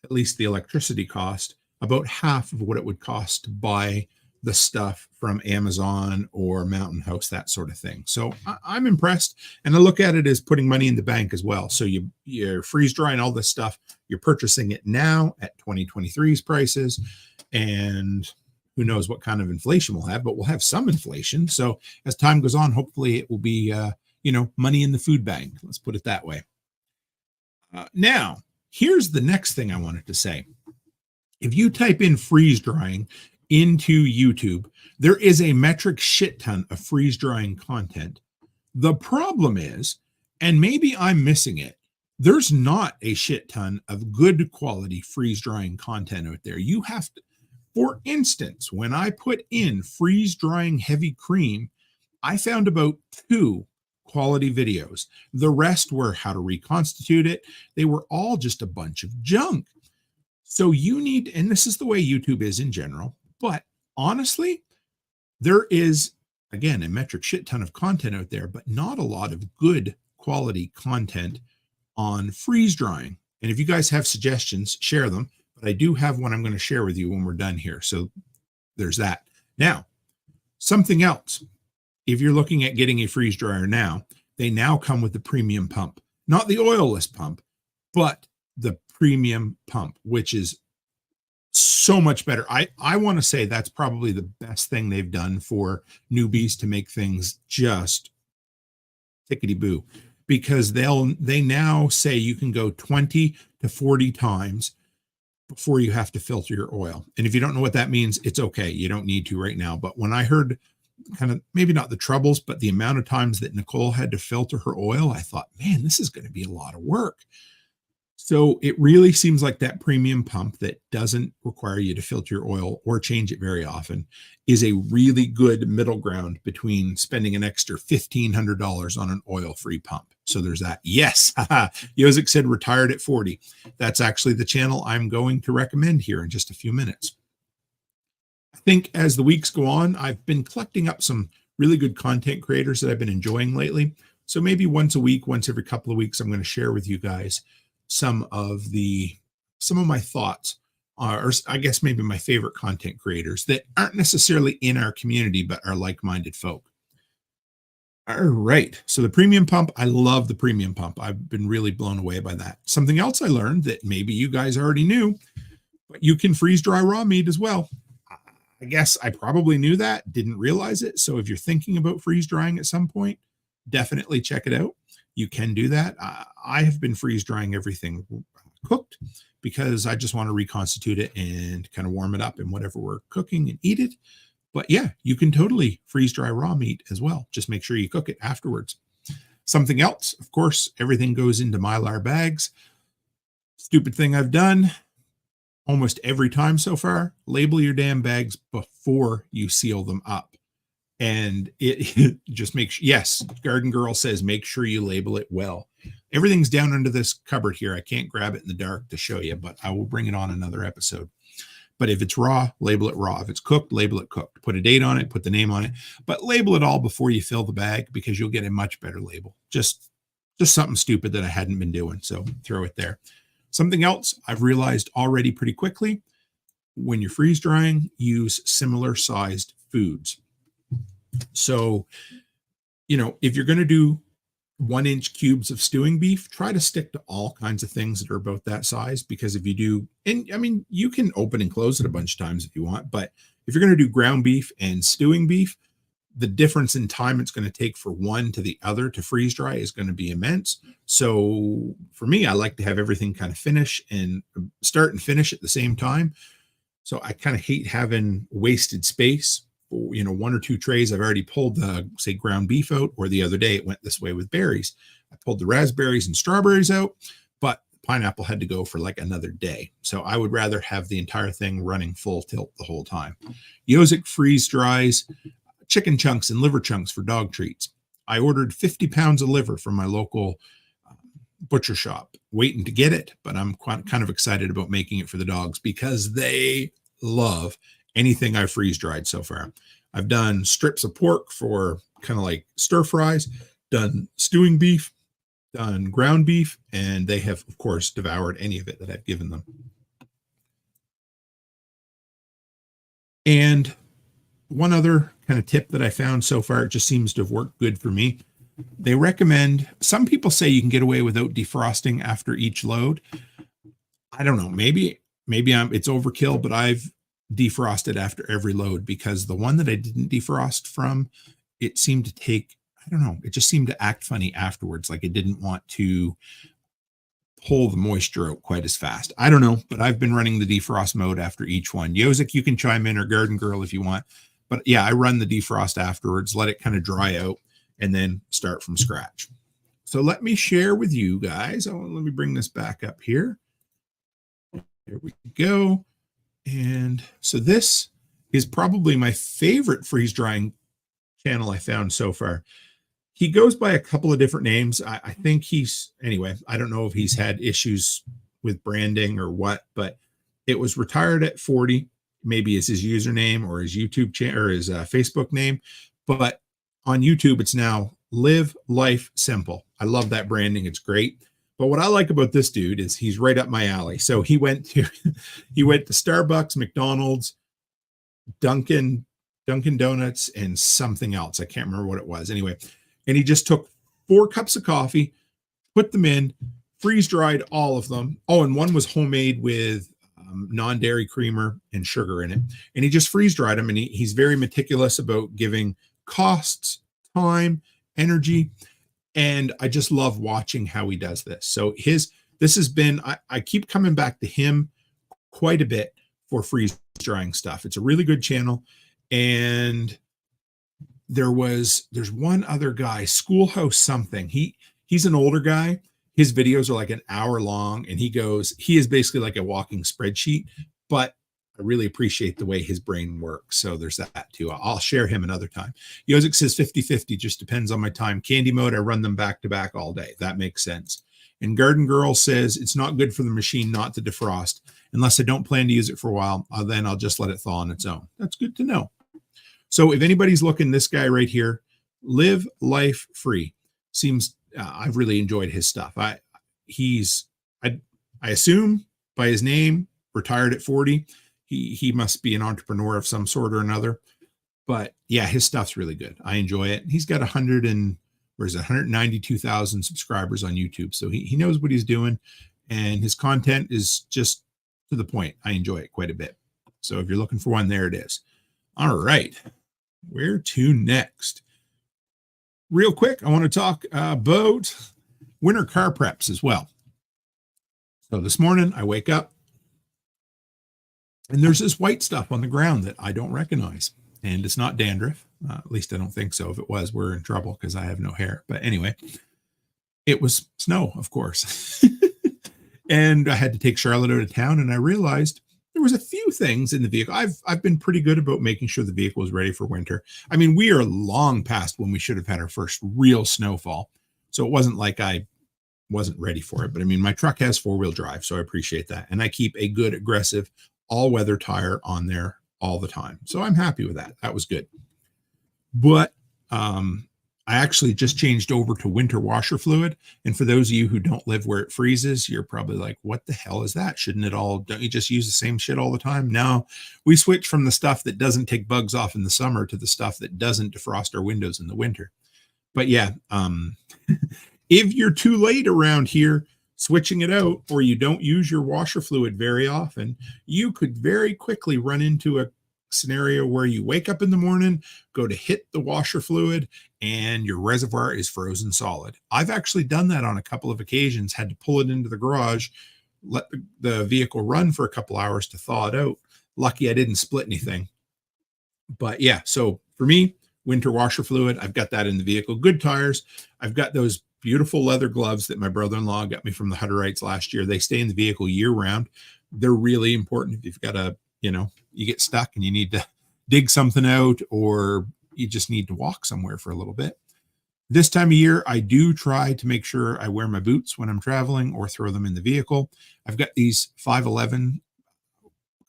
at least the electricity cost, about half of what it would cost to buy the stuff from Amazon or Mountain House, that sort of thing. So I'm impressed. And I look at it as putting money in the bank as well. So you're freeze drying all this stuff. You're purchasing it now at 2023's prices. And who knows what kind of inflation we'll have, but we'll have some inflation. So as time goes on, hopefully it will be, money in the food bank. Let's put it that way. Now, here's the next thing I wanted to say. If you type in freeze drying into YouTube, there is a metric shit ton of freeze drying content. The problem is, and maybe I'm missing it, there's not a shit ton of good quality freeze drying content out there. You have to, for instance, when I put in freeze drying heavy cream, I found about 2 quality videos. The rest were how to reconstitute it. They were all just a bunch of junk. So you need, and this is the way YouTube is in general, but honestly, there is, again, a metric shit ton of content out there, but not a lot of good quality content on freeze drying. And if you guys have suggestions, share them. but I do have one I'm going to share with you when we're done here. So there's that. Now, something else. If you're looking at getting a freeze dryer now, they now come with the premium pump, not the oilless pump, but the premium pump, which is so much better. I want to say that's probably the best thing they've done for newbies to make things just tickety boo, because they now say you can go 20 to 40 times before you have to filter your oil. And if you don't know what that means, it's okay. You don't need to right now. But when I heard kind of maybe not the troubles, but the amount of times that Nicole had to filter her oil, I thought, man, this is going to be a lot of work. So it really seems like that premium pump that doesn't require you to filter your oil or change it very often is a really good middle ground between spending an extra $1,500 on an oil-free pump. So there's that. Yes, Yozik said retired at 40. That's actually the channel I'm going to recommend here in just a few minutes. I think as the weeks go on, I've been collecting up some really good content creators that I've been enjoying lately. So maybe once a week, once every couple of weeks, I'm going to share with you guys some of my thoughts, or I guess maybe my favorite content creators that aren't necessarily in our community, but are like-minded folk. All right. So the premium pump, I love the premium pump. I've been really blown away by that. Something else I learned that maybe you guys already knew, but you can freeze dry raw meat as well. I guess I probably knew that, didn't realize it. So if you're thinking about freeze drying at some point, definitely check it out. You can do that. I have been freeze drying everything cooked because I just want to reconstitute it and kind of warm it up in whatever we're cooking and eat it. But yeah, you can totally freeze dry raw meat as well. Just make sure you cook it afterwards. Something else, of course, everything goes into Mylar bags. Stupid thing I've done almost every time so far, label your damn bags before you seal them up. And it just makes, yes, Garden Girl says, make sure you label it well. Everything's down under this cupboard here. I can't grab it in the dark to show you, but I will bring it on another episode. But if it's raw, label it raw. If it's cooked, label it cooked. Put a date on it, put the name on it, but label it all before you fill the bag because you'll get a much better label. Just something stupid that I hadn't been doing. So throw it there. Something else I've realized already pretty quickly, when you're freeze drying, use similar sized foods. So, if you're going to do 1-inch cubes of stewing beef, try to stick to all kinds of things that are about that size, because if you do, and I mean, you can open and close it a bunch of times if you want, but if you're going to do ground beef and stewing beef, the difference in time it's going to take for one to the other to freeze dry is going to be immense. So for me, I like to have everything kind of finish and start and finish at the same time. So I kind of hate having wasted space. 1 or 2 trays. I've already pulled the, say, ground beef out, or the other day it went this way with berries. I pulled the raspberries and strawberries out, but pineapple had to go for like another day. So I would rather have the entire thing running full tilt the whole time. Yozik freeze dries chicken chunks and liver chunks for dog treats. I ordered 50 pounds of liver from my local butcher shop, waiting to get it, but I'm kind of excited about making it for the dogs because they love anything I've freeze dried so far. I've done strips of pork for kind of like stir fries, done stewing beef, done ground beef, and they have, of course, devoured any of it that I've given them. And one other kind of tip that I found so far, it just seems to have worked good for me. They recommend, some people say you can get away without defrosting after each load. I don't know, maybe it's overkill, but I've defrosted after every load, because the one that I didn't defrost from, it seemed to take, I don't know, it just seemed to act funny afterwards. Like it didn't want to pull the moisture out quite as fast. I don't know, but I've been running the defrost mode after each one. Yozik, you can chime in, or Garden Girl if you want. But yeah, I run the defrost afterwards, let it kind of dry out, and then start from scratch. So let me share with you guys. Let me bring this back up here. There we go. And so this is probably my favorite freeze drying channel I found so far. He goes by a couple of different names. I think anyway, I don't know if he's had issues with branding or what, but it was retired at 40, maybe is his username or his YouTube channel or his Facebook name. But on YouTube, it's now Live Life Simple. I love that branding. It's great. But what I like about this dude is he's right up my alley. So he went to Starbucks, McDonald's, Dunkin' Donuts, and something else. I can't remember what it was. Anyway, and he just took 4 cups of coffee, put them in, freeze dried all of them. Oh, and one was homemade with non-dairy creamer and sugar in it. And he just freeze dried them. And he's very meticulous about giving costs, time, energy. And I just love watching how he does this. So this has been, I keep coming back to him quite a bit for freeze drying stuff. It's a really good channel. And there's one other guy, Schoolhouse something. He's an older guy. His videos are like an hour long, and he is basically like a walking spreadsheet, but I really appreciate the way his brain works. So there's that too. I'll share him another time. Yozik says 50-50, just depends on my time. Candy mode, I run them back to back all day. That makes sense. And Garden Girl says it's not good for the machine not to defrost. Unless I don't plan to use it for a while, then I'll just let it thaw on its own. That's good to know. So if anybody's looking, this guy right here, Live Life Free, seems I've really enjoyed his stuff. I assume by his name, retired at 40. He must be an entrepreneur of some sort or another. But yeah, his stuff's really good. I enjoy it. He's got 192,000 subscribers on YouTube. So he knows what he's doing, and his content is just to the point. I enjoy it quite a bit. So if you're looking for one, there it is. All right. Where to next? Real quick, I want to talk about winter car preps as well. So this morning I wake up and there's this white stuff on the ground that I don't recognize. And it's not dandruff. At least I don't think so. If it was, we're in trouble because I have no hair. But anyway, it was snow, of course. And I had to take Charlotte out of town, and I realized there was a few things in the vehicle. I've been pretty good about making sure the vehicle is ready for winter. I mean, we are long past when we should have had our first real snowfall. So it wasn't like I wasn't ready for it. But I mean, my truck has 4-wheel drive, so I appreciate that. And I keep a good, aggressive, all-weather tire on there all the time. So I'm happy with that. That was good. But I actually just changed over to winter washer fluid. And for those of you who don't live where it freezes, you're probably like, what the hell is that? Don't you just use the same shit all the time? No, we switch from the stuff that doesn't take bugs off in the summer to the stuff that doesn't defrost our windows in the winter. But yeah, if you're too late around here switching it out, or you don't use your washer fluid very often, you could very quickly run into a scenario where you wake up in the morning, go to hit the washer fluid, and your reservoir is frozen solid. I've actually done that on a couple of occasions, had to pull it into the garage, let the vehicle run for a couple hours to thaw it out. Lucky I didn't split anything. But yeah, so for me, winter washer fluid, I've got that in the vehicle. Good tires. I've got those beautiful leather gloves that my brother-in-law got me from the Hutterites last year. They stay in the vehicle year round. They're really important if you've got you get stuck and you need to dig something out, or you just need to walk somewhere for a little bit. This time of year, I do try to make sure I wear my boots when I'm traveling or throw them in the vehicle. I've got these 511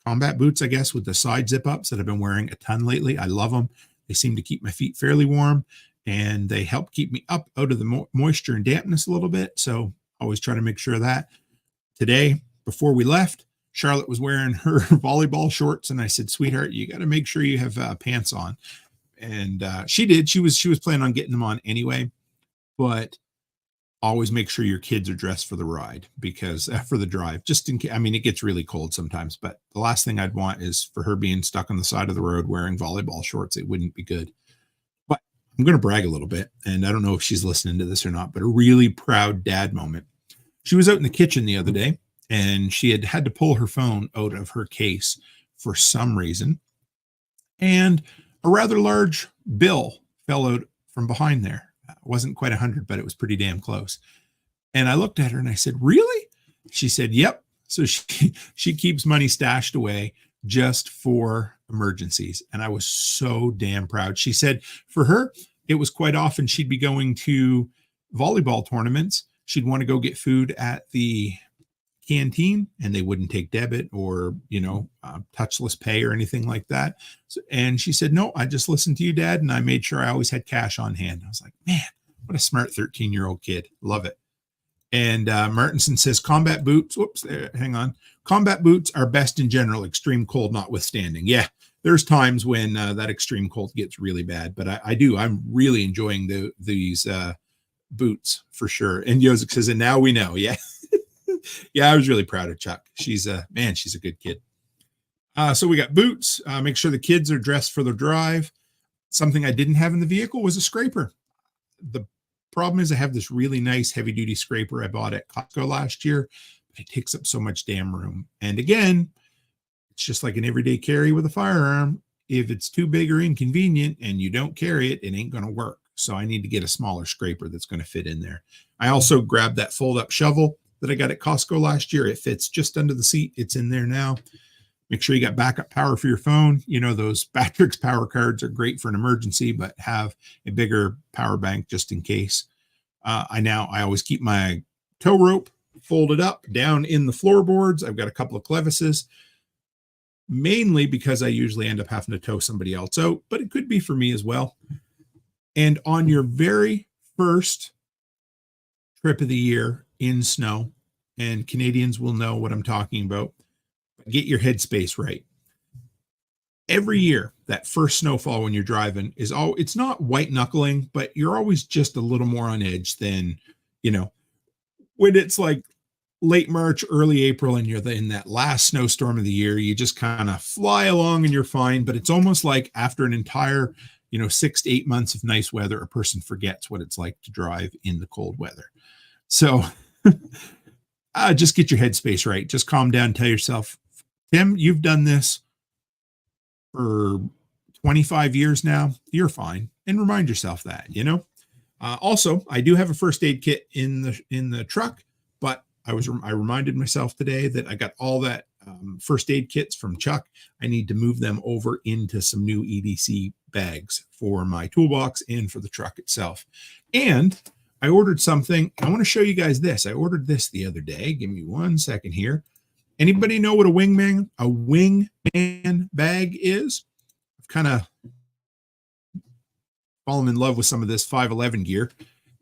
combat boots, I guess, with the side zip ups that I've been wearing a ton lately. I love them. They seem to keep my feet fairly warm, and they help keep me up out of the moisture and dampness a little bit. So I always try to make sure of that. Today, before we left, Charlotte was wearing her volleyball shorts, and I said, sweetheart, you got to make sure you have pants on. And she did. She was planning on getting them on anyway, but always make sure your kids are dressed for the ride, because for the drive, just in case. I mean, it gets really cold sometimes, but the last thing I'd want is for her being stuck on the side of the road wearing volleyball shorts. It wouldn't be good. But I'm going to brag a little bit, and I don't know if she's listening to this or not, but a really proud dad moment. She was out in the kitchen the other day, and she had to pull her phone out of her case for some reason. And a rather large bill fell out from behind there. It wasn't quite 100, but it was pretty damn close. And I looked at her and I said, really? She said, yep. So she keeps money stashed away just for emergencies. And I was so damn proud. She said for her, it was quite often she'd be going to volleyball tournaments. She'd want to go get food at the canteen, and they wouldn't take debit or touchless pay or anything like that. And she said, no, I just listened to you, Dad, and I made sure I always had cash on hand. I was like, man, what a smart 13-year-old kid. Love it. And Martinson says combat boots. Whoops, hang on. Combat boots are best in general, extreme cold notwithstanding. Yeah, there's times when that extreme cold gets really bad, but I'm really enjoying these boots for sure. And Joseph says, and now we know. Yeah. Yeah, I was really proud of Chuck. She's a good kid. So we got boots. Make sure the kids are dressed for the drive. Something I didn't have in the vehicle was a scraper. The problem is I have this really nice heavy duty scraper I bought at Costco last year. It takes up so much damn room. And again, it's just like an everyday carry with a firearm. If it's too big or inconvenient and you don't carry it, it ain't going to work. So I need to get a smaller scraper that's going to fit in there. I also grabbed that fold up shovel that I got at Costco last year. It fits just under the seat. It's in there now. Make sure you got backup power for your phone. You know, those Batrix power cards are great for an emergency, but have a bigger power bank just in case. I always keep my tow rope folded up down in the floorboards. I've got a couple of clevises, mainly because I usually end up having to tow somebody else out, but it could be for me as well. And on your very first trip of the year in snow, and Canadians will know what I'm talking about, get your headspace right. Every year, that first snowfall when you're driving it's not white knuckling, but you're always just a little more on edge than, when it's like late March, early April, and you're in that last snowstorm of the year, you just kind of fly along and you're fine. But it's almost like after an entire, 6 to 8 months of nice weather, a person forgets what it's like to drive in the cold weather. So just get your headspace right. Just calm down. Tell yourself, Tim, you've done this for 25 years now. You're fine. And remind yourself that, Also, I do have a first aid kit in the truck, but I reminded myself today that I got all that first aid kits from Chuck. I need to move them over into some new EDC bags for my toolbox and for the truck itself. And I ordered something. I want to show you guys this. I ordered this the other day. Give me 1 second here. Anybody know what a wingman bag is? I've kind of fallen in love with some of this 511 gear.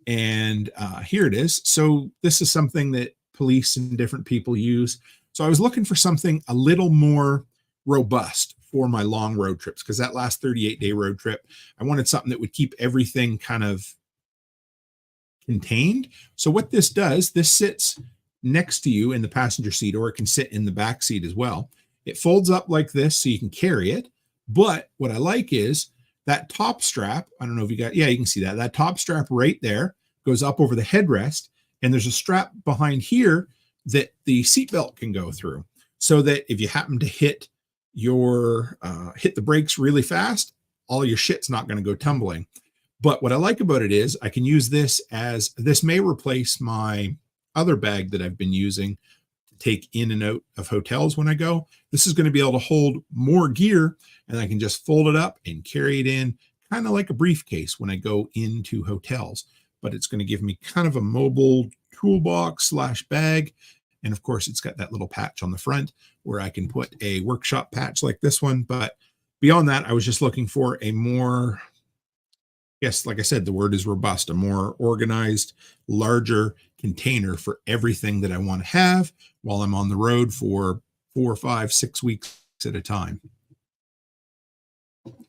And here it is. So this is something that police and different people use. So I was looking for something a little more robust for my long road trips, because that last 38-day road trip, I wanted something that would keep everything kind of contained. So what this does, this sits next to you in the passenger seat, or it can sit in the back seat as well. It folds up like this so you can carry it. But what I like is that top strap. I don't know if you can see that top strap right there goes up over the headrest, and there's a strap behind here that the seatbelt can go through, so that if you happen to hit the brakes really fast, all your shit's not going to go tumbling. But what I like about it is I can use this may replace my other bag that I've been using to take in and out of hotels when I go. This is going to be able to hold more gear, and I can just fold it up and carry it in kind of like a briefcase when I go into hotels. But it's going to give me kind of a mobile toolbox / bag. And of course, it's got that little patch on the front where I can put a workshop patch like this one. But beyond that, I was just looking for a more, yes, like I said, the word is robust, a more organized, larger container for everything that I want to have while I'm on the road for 4, 5, 6 weeks at a time.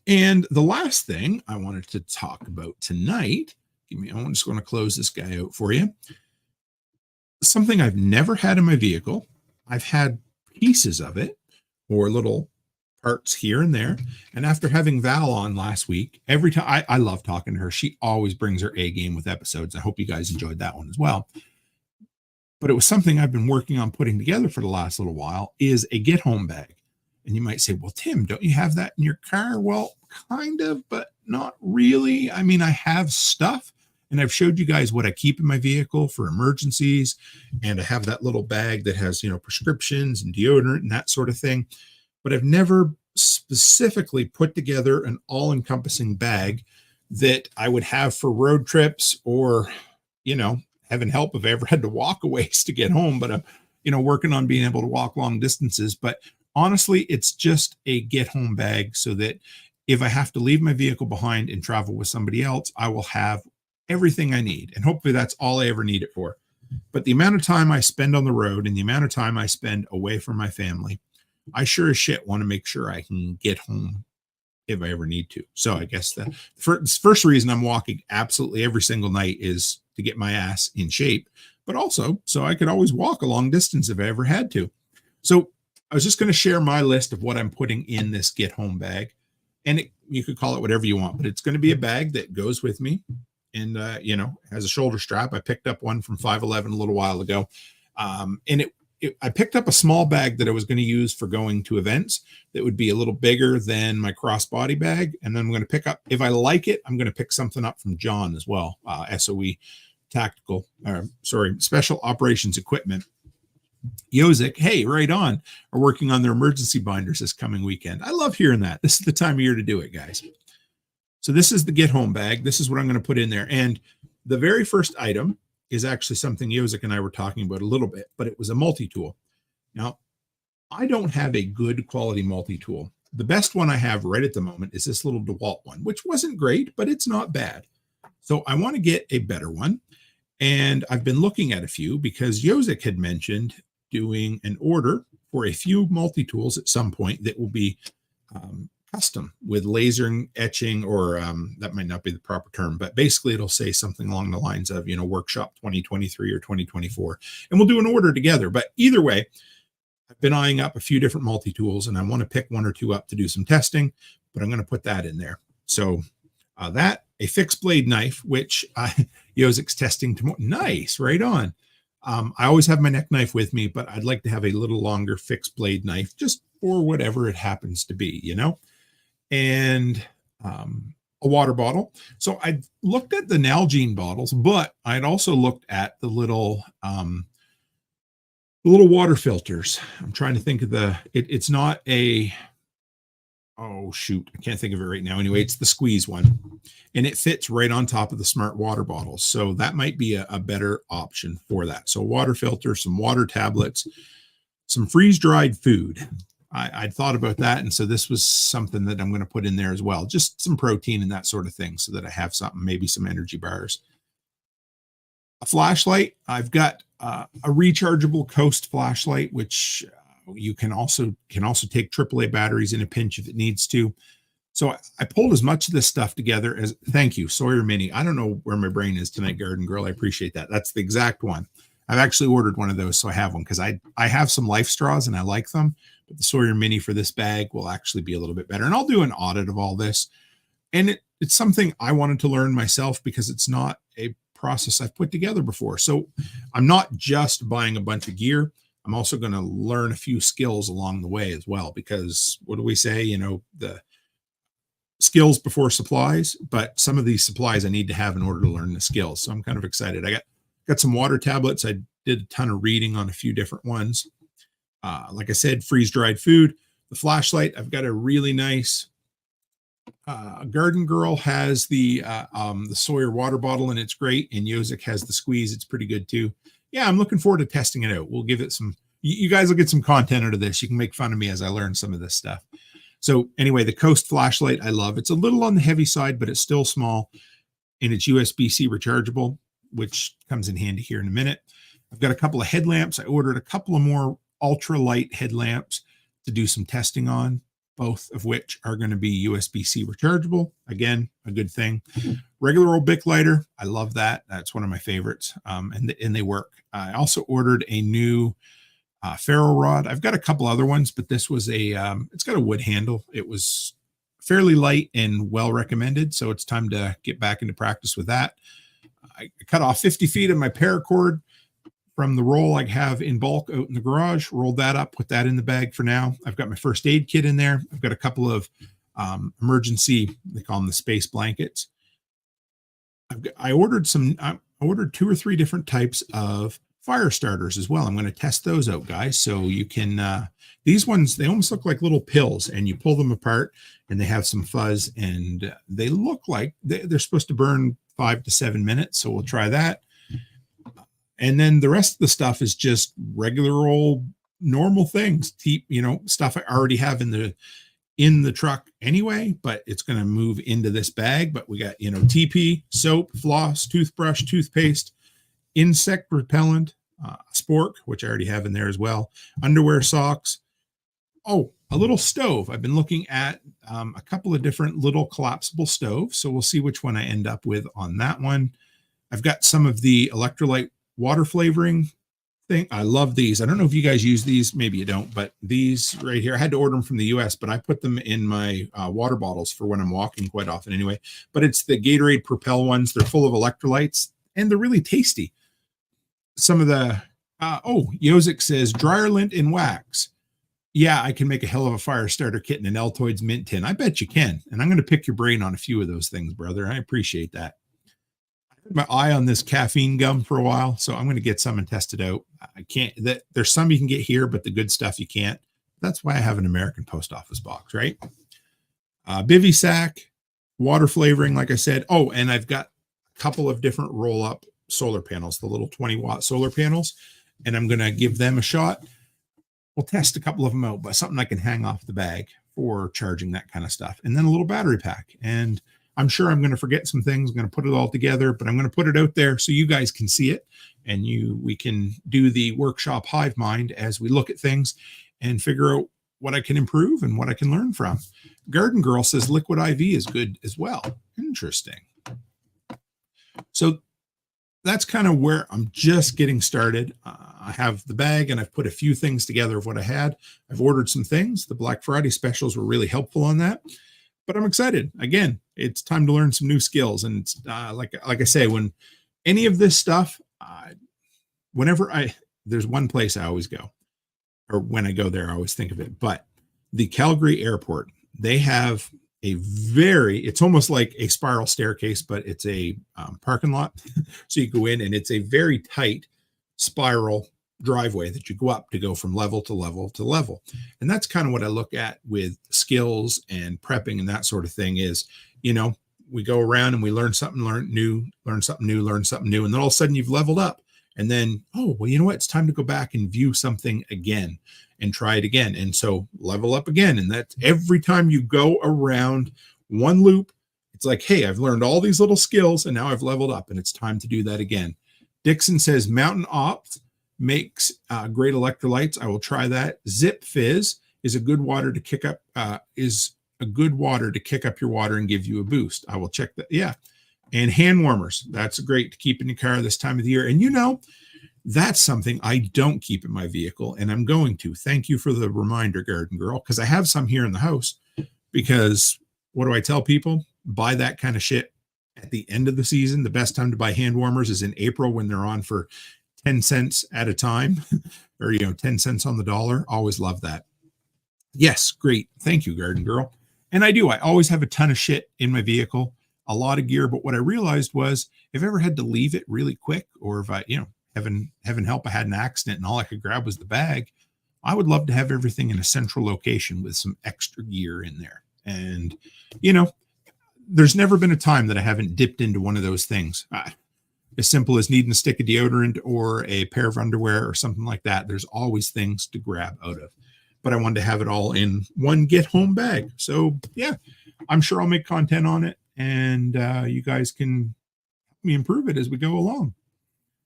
And the last thing I wanted to talk about tonight, I'm just going to close this guy out for you. Something I've never had in my vehicle. I've had pieces of it or little parts here and there. And after having Val on last week, every time I love talking to her, she always brings her A game with episodes. I hope you guys enjoyed that one as well. But it was something I've been working on putting together for the last little while, is a get home bag. And you might say, well, Tim, don't you have that in your car? Well, kind of, but not really. I mean, I have stuff, and I've showed you guys what I keep in my vehicle for emergencies. And I have that little bag that has, prescriptions and deodorant and that sort of thing. But I've never specifically put together an all-encompassing bag that I would have for road trips, or, heaven help if I ever had to walk a ways to get home. But I'm, working on being able to walk long distances. But honestly, it's just a get home bag so that if I have to leave my vehicle behind and travel with somebody else, I will have everything I need. And hopefully that's all I ever need it for. But the amount of time I spend on the road and the amount of time I spend away from my family, I sure as shit want to make sure I can get home if I ever need to. So I guess the first reason I'm walking absolutely every single night is to get my ass in shape, but also so I could always walk a long distance if I ever had to. So I was just going to share my list of what I'm putting in this get home bag. And you could call it whatever you want, but it's going to be a bag that goes with me and, has a shoulder strap. I picked up one from 511 a little while ago. And I picked up a small bag that I was going to use for going to events that would be a little bigger than my crossbody bag. And then I'm going to pick up, if I like it, I'm going to pick something up from John as well. SOE Special Operations Equipment. U.S.A, hey, right on, are working on their emergency binders this coming weekend. I love hearing that. This is the time of year to do it, guys. So this is the get home bag. This is what I'm going to put in there. And the very first item is actually something U.S.A and I were talking about a little bit, but it was a multi-tool. Now, I don't have a good quality multi-tool. The best one I have right at the moment is this little DeWalt one, which wasn't great, but it's not bad. So I want to get a better one. And I've been looking at a few because U.S.A had mentioned doing an order for a few multi-tools at some point that will be custom with laser etching, or that might not be the proper term, but basically it'll say something along the lines of, workshop 2023 or 2024, and we'll do an order together. But either way, I've been eyeing up a few different multi-tools and I want to pick one or two up to do some testing, but I'm going to put that in there. So a fixed blade knife, which U.S.A's testing tomorrow. Nice, right on. I always have my neck knife with me, but I'd like to have a little longer fixed blade knife just for whatever it happens to be, and a water bottle. So I looked at the Nalgene bottles, but I'd also looked at the little water filters. I'm trying to think of it's not a, oh shoot, I can't think of it right now. Anyway, it's the squeeze one, and it fits right on top of the smart water bottles. So that might be a better option for that. So water filter, some water tablets, some freeze-dried food. I'd thought about that. And so this was something that I'm going to put in there as well. Just some protein and that sort of thing so that I have something, maybe some energy bars. A flashlight. I've got a rechargeable Coast flashlight, which you can also take AAA batteries in a pinch if it needs to. So I pulled as much of this stuff together as, thank you, Sawyer Mini. I don't know where my brain is tonight, Garden Girl. I appreciate that. That's the exact one. I've actually ordered one of those, so I have one because I have some Life Straws and I like them, but the Sawyer Mini for this bag will actually be a little bit better. And I'll do an audit of all this. And it's something I wanted to learn myself because it's not a process I've put together before. So I'm not just buying a bunch of gear. I'm also going to learn a few skills along the way as well, because what do we say? The skills before supplies, but some of these supplies I need to have in order to learn the skills. So I'm kind of excited. I got some water tablets. I did a ton of reading on a few different ones. Like I said, freeze-dried food, the flashlight. I've got a really nice Garden Girl has the Sawyer water bottle, and it's great. And U.S.A has the squeeze. It's pretty good too. Yeah, I'm looking forward to testing it out. We'll give it some, you guys will get some content out of this. You can make fun of me as I learn some of this stuff. So anyway, the Coast flashlight, I love. It's a little on the heavy side, but it's still small, and it's USB-C rechargeable, which comes in handy here in a minute. I've got a couple of headlamps. I ordered a couple of more ultralight headlamps to do some testing on, both of which are going to be USB-C rechargeable. Again, a good thing. Regular old Bic lighter. I love that. That's one of my favorites. And they work. I also ordered a new ferro rod. I've got a couple other ones, but this was it's got a wood handle. It was fairly light and well recommended. So it's time to get back into practice with that. I cut off 50 feet of my paracord from the roll I have in bulk out in the garage, rolled that up, put that in the bag for now. I've got my first aid kit in there. I've got a couple of emergency, they call them the space blankets. I ordered 2 or 3 different types of fire starters as well. I'm going to test those out, guys. So you can, these ones, they almost look like little pills, and you pull them apart and they have some fuzz, and they look like they're supposed to burn 5 to 7 minutes. So we'll try that. And then the rest of the stuff is just regular old normal things, stuff I already have in the truck anyway, but it's going to move into this bag. But we got, TP, soap, floss, toothbrush, toothpaste, insect repellent, spork, which I already have in there as well, underwear, socks. Oh, a little stove. I've been looking at a couple of different little collapsible stoves, so we'll see which one I end up with on that one. I've got some of the electrolyte water flavoring thing. I love these. I don't know if you guys use these. Maybe you don't, but these right here, I had to order them from the U.S., but I put them in my water bottles for when I'm walking quite often anyway. But it's the Gatorade Propel ones. They're full of electrolytes, and they're really tasty. Some of the, Yozik says, dryer lint and wax. Yeah, I can make a hell of a fire starter kit in an Altoids mint tin. I bet you can. And I'm going to pick your brain on a few of those things, brother. I appreciate that. I had my eye on this caffeine gum for a while, so I'm going to get some and test it out. I can't, there's some you can get here, but the good stuff you can't. That's why I have an American post office box, right? Bivy sack, water flavoring, like I said. Oh, and I've got a couple of different roll-up solar panels, the little 20-watt solar panels, and I'm going to give them a shot. We'll test a couple of them out, but something I can hang off the bag for charging that kind of stuff. And then a little battery pack. And I'm sure I'm going to forget some things. I'm going to put it all together, but I'm going to put it out there so you guys can see it. And we can do the workshop hive mind as we look at things and figure out what I can improve and what I can learn from. Garden Girl says liquid IV is good as well. Interesting. So that's kind of where I'm just getting started. I have the bag and I've put a few things together of what I had. I've ordered some things. The Black Friday specials were really helpful on that, but I'm excited. Again, it's time to learn some new skills. And it's like I say, when any of this stuff, there's one place I always go, or when I go there, I always think of it, but the Calgary airport, they have it's almost like a spiral staircase, but it's a parking lot. So you go in and it's a very tight spiral driveway that you go up to go from level to level to level. And that's kind of what I look at with skills and prepping and that sort of thing is, we go around and we learn something, learn something new. And then all of a sudden you've leveled up. And then, oh, well, you know what? It's time to go back and view something again and try it again. And so level up again. And that's every time you go around one loop, it's like, hey, I've learned all these little skills and now I've leveled up and it's time to do that again. Dixon says Mountain Opt makes great electrolytes. I will try that. Zip Fizz is a good water to kick up, your water and give you a boost. I will check that. Yeah. And hand warmers. That's great to keep in your car this time of the year. And that's something I don't keep in my vehicle, and I'm going to. Thank you for the reminder, Garden Girl, because I have some here in the house. Because what do I tell people? Buy that kind of shit at the end of the season. The best time to buy hand warmers is in April when they're on for 10 cents at a time, or 10 cents on the dollar. Always love that. Yes, great. Thank you, Garden Girl. And I always have a ton of shit in my vehicle, a lot of gear. But what I realized was if I ever had to leave it really quick, or if I, heaven help, I had an accident and all I could grab was the bag, I would love to have everything in a central location with some extra gear in there. And, there's never been a time that I haven't dipped into one of those things. As simple as needing a stick of deodorant or a pair of underwear or something like that. There's always things to grab out of. But I wanted to have it all in one get-home bag. So, yeah, I'm sure I'll make content on it. And you guys can help me improve it as we go along.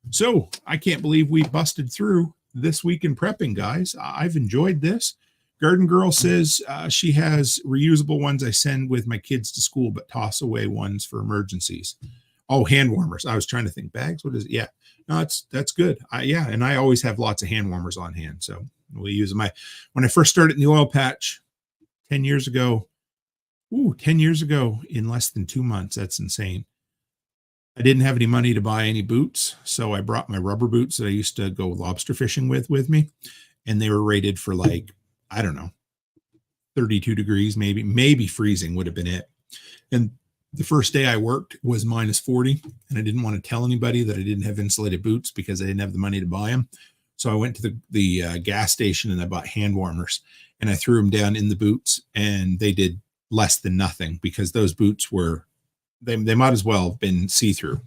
So I can't believe we busted through this week in prepping, guys. I've enjoyed this. Garden Girl says she has reusable ones I send with my kids to school, but toss away ones for emergencies. Oh, hand warmers. I was trying to think bags. What is it? Yeah, no, that's good. And I always have lots of hand warmers on hand. So we use them. When I first started in the oil patch 10 years ago, in less than 2 months. That's insane. I didn't have any money to buy any boots. So I brought my rubber boots that I used to go lobster fishing with me. And they were rated for 32 degrees, maybe freezing would have been it. And the first day I worked was -40. And I didn't want to tell anybody that I didn't have insulated boots because I didn't have the money to buy them. So I went to the gas station and I bought hand warmers and I threw them down in the boots and they did less than nothing because those boots were, they might as well have been see-through.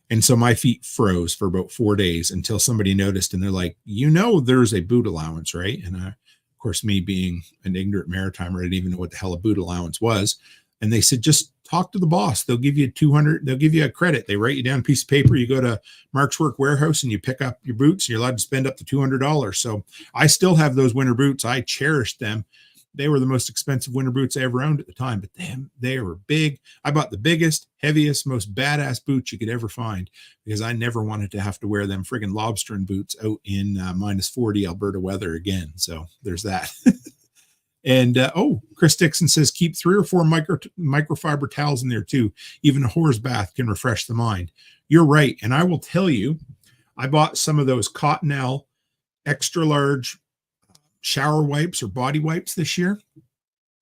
And so my feet froze for about 4 days until somebody noticed and they're like, there's a boot allowance, right? And of course, me being an ignorant maritimer, I didn't even know what the hell a boot allowance was. And they said, just talk to the boss. They'll give you 200. They'll give you a credit. They write you down a piece of paper. You go to Mark's Work Warehouse and you pick up your boots, and you're allowed to spend up to $200. So I still have those winter boots. I cherished them. They were the most expensive winter boots I ever owned at the time, but damn, they were big. I bought the biggest, heaviest, most badass boots you could ever find because I never wanted to have to wear them friggin' lobstering boots out in -40 Alberta weather again. So there's that. And Chris Dixon says keep 3 or 4 microfiber towels in there too. Even a horse bath can refresh the mind. You're right. And I will tell you, I bought some of those Cottonelle extra large shower wipes or body wipes this year.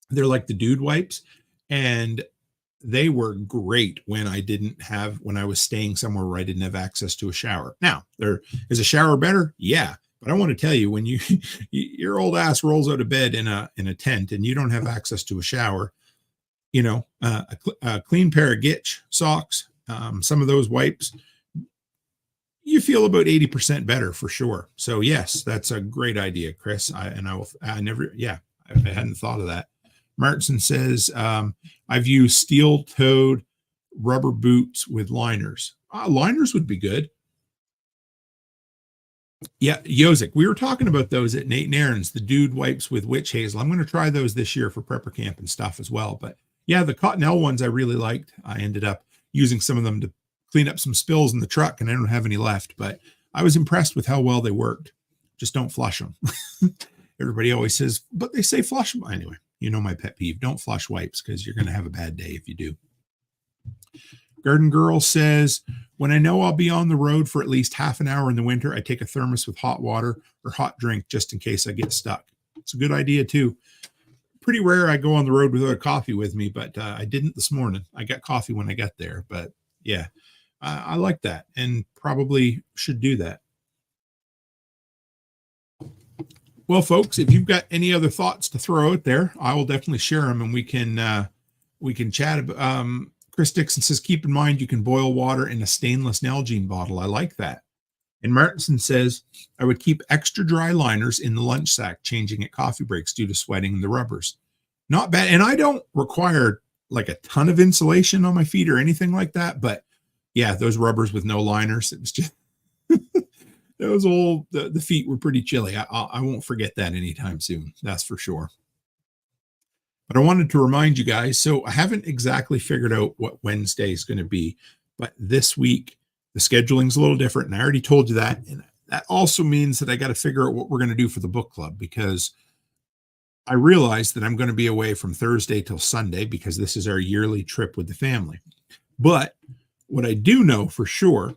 They're like the dude wipes, and they were great when I was staying somewhere where I didn't have access to a shower. Now, there is a shower better? Yeah. But I want to tell you, when your old ass rolls out of bed in a tent and you don't have access to a shower, a clean pair of Gitch socks, some of those wipes, you feel about 80% better for sure. So yes, that's a great idea, Chris. I hadn't thought of that. Martin says, I've used steel-toed rubber boots with liners. Liners would be good. Yeah, Yozik, we were talking about those at Nate and Aaron's, the dude wipes with witch hazel. I'm going to try those this year for prepper camp and stuff as well. But yeah, the Cottonelle ones I really liked. I ended up using some of them to clean up some spills in the truck, and I don't have any left, but I was impressed with how well they worked. Just don't flush them. Everybody always says, but they say flush them. Anyway, my pet peeve. Don't flush wipes because you're going to have a bad day if you do. Garden Girl says, when I know I'll be on the road for at least half an hour in the winter, I take a thermos with hot water or hot drink just in case I get stuck. It's a good idea too. Pretty rare I go on the road without a coffee with me, but I didn't this morning. I got coffee when I got there, but yeah, I like that and probably should do that. Well, folks, if you've got any other thoughts to throw out there, I will definitely share them, and we can chat about. Chris Dixon says, keep in mind you can boil water in a stainless Nalgene bottle. I like that. And Martinson says, I would keep extra dry liners in the lunch sack, changing at coffee breaks due to sweating in the rubbers. Not bad. And I don't require like a ton of insulation on my feet or anything like that. But yeah, those rubbers with no liners, it was just, those the feet were pretty chilly. I won't forget that anytime soon. That's for sure. But I wanted to remind you guys, so I haven't exactly figured out what Wednesday is going to be, but this week the scheduling's a little different, and I already told you that. And that also means that I got to figure out what we're going to do for the book club, because I realized that I'm going to be away from Thursday till Sunday because this is our yearly trip with the family. But what I do know for sure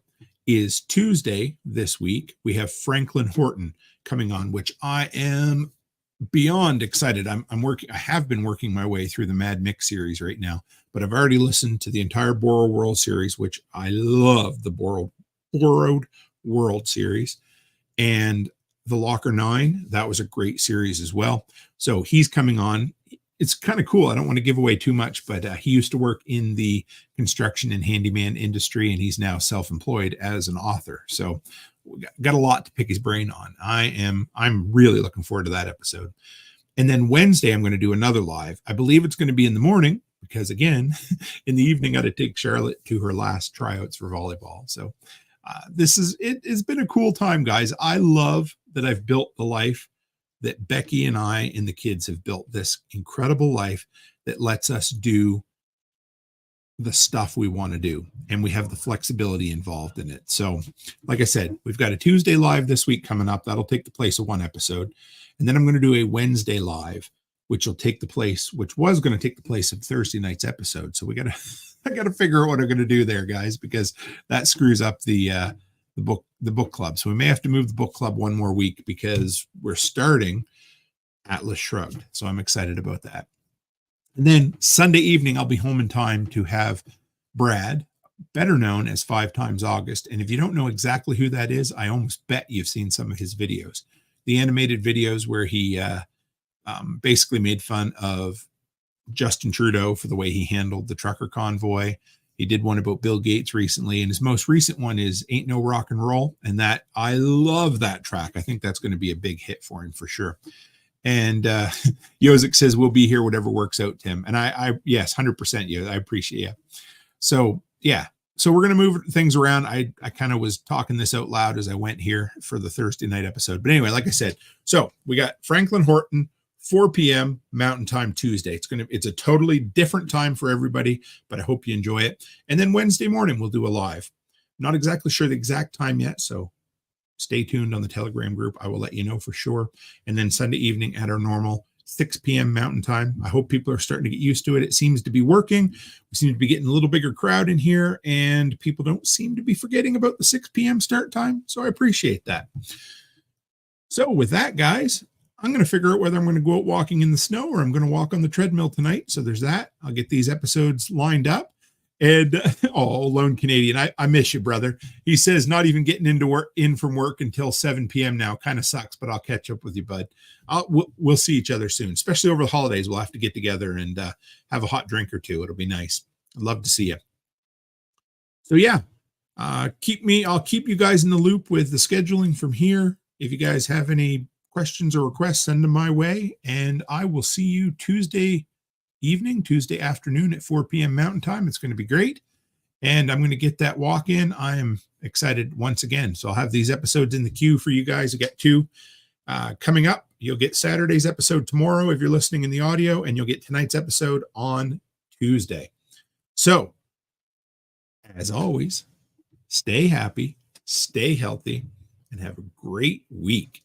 is Tuesday this week, we have Franklin Horton coming on, which I am beyond excited. I have been working my way through the Mad Mix series right now, but I've already listened to the entire Borrowed World series, which I love, the Borrowed World series, and the Locker 9. That was a great series as well. So he's coming on. It's kind of cool. I don't want to give away too much, but he used to work in the construction and handyman industry, and he's now self-employed as an author. So we got a lot to pick his brain on. I'm really looking forward to that episode. And then Wednesday, I'm going to do another live. I believe it's going to be in the morning because, again, in the evening, I got to take Charlotte to her last tryouts for volleyball. So it's been a cool time, guys. I love that I've built the life that Becky and I and the kids have built, this incredible life that lets us do the stuff we want to do, and we have the flexibility involved in it. So like I said, we've got a Tuesday live this week coming up. That'll take the place of one episode. And then I'm going to do a Wednesday live, which was going to take the place of Thursday night's episode. So I got to figure out what I'm going to do there, guys, because that screws up the book club. So we may have to move the book club one more week because we're starting Atlas Shrugged. So I'm excited about that. And then Sunday evening, I'll be home in time to have Brad, better known as 5 Times August. And if you don't know exactly who that is, I almost bet you've seen some of his videos. The animated videos where he basically made fun of Justin Trudeau for the way he handled the trucker convoy. He did one about Bill Gates recently, and his most recent one is Ain't No Rock and Roll. And that, I love that track. I think that's going to be a big hit for him for sure. And Yozik says, we'll be here, whatever works out, Tim. And I yes, 100%, Yo. I appreciate you. So, yeah. So we're going to move things around. I kind of was talking this out loud as I went here for the Thursday night episode. But anyway, like I said, so we got Franklin Horton, 4 p.m. Mountain Time Tuesday. It's a totally different time for everybody, but I hope you enjoy it. And then Wednesday morning, we'll do a live. Not exactly sure the exact time yet, so stay tuned on the Telegram group. I will let you know for sure. And then Sunday evening at our normal 6 p.m. Mountain Time. I hope people are starting to get used to it. It seems to be working. We seem to be getting a little bigger crowd in here, and people don't seem to be forgetting about the 6 p.m. start time. So I appreciate that. So with that, guys, I'm going to figure out whether I'm going to go out walking in the snow or I'm going to walk on the treadmill tonight. So there's that. I'll get these episodes lined up. And Lone Canadian, I miss you, brother. He says not even getting in from work until 7 p.m. now. Kind of sucks, but I'll catch up with you, bud. We'll see each other soon, especially over the holidays. We'll have to get together and have a hot drink or two. It'll be nice. I'd love to see you. So yeah, I'll keep you guys in the loop with the scheduling from here. If you guys have any questions or requests, send them my way, and I will see you Tuesday afternoon at 4 p.m. Mountain Time. It's going to be great. And I'm going to get that walk in. I am excited once again. So I'll have these episodes in the queue for you guys to get to. Coming up, you'll get Saturday's episode tomorrow if you're listening in the audio, and you'll get tonight's episode on Tuesday. So, as always, stay happy, stay healthy, and have a great week.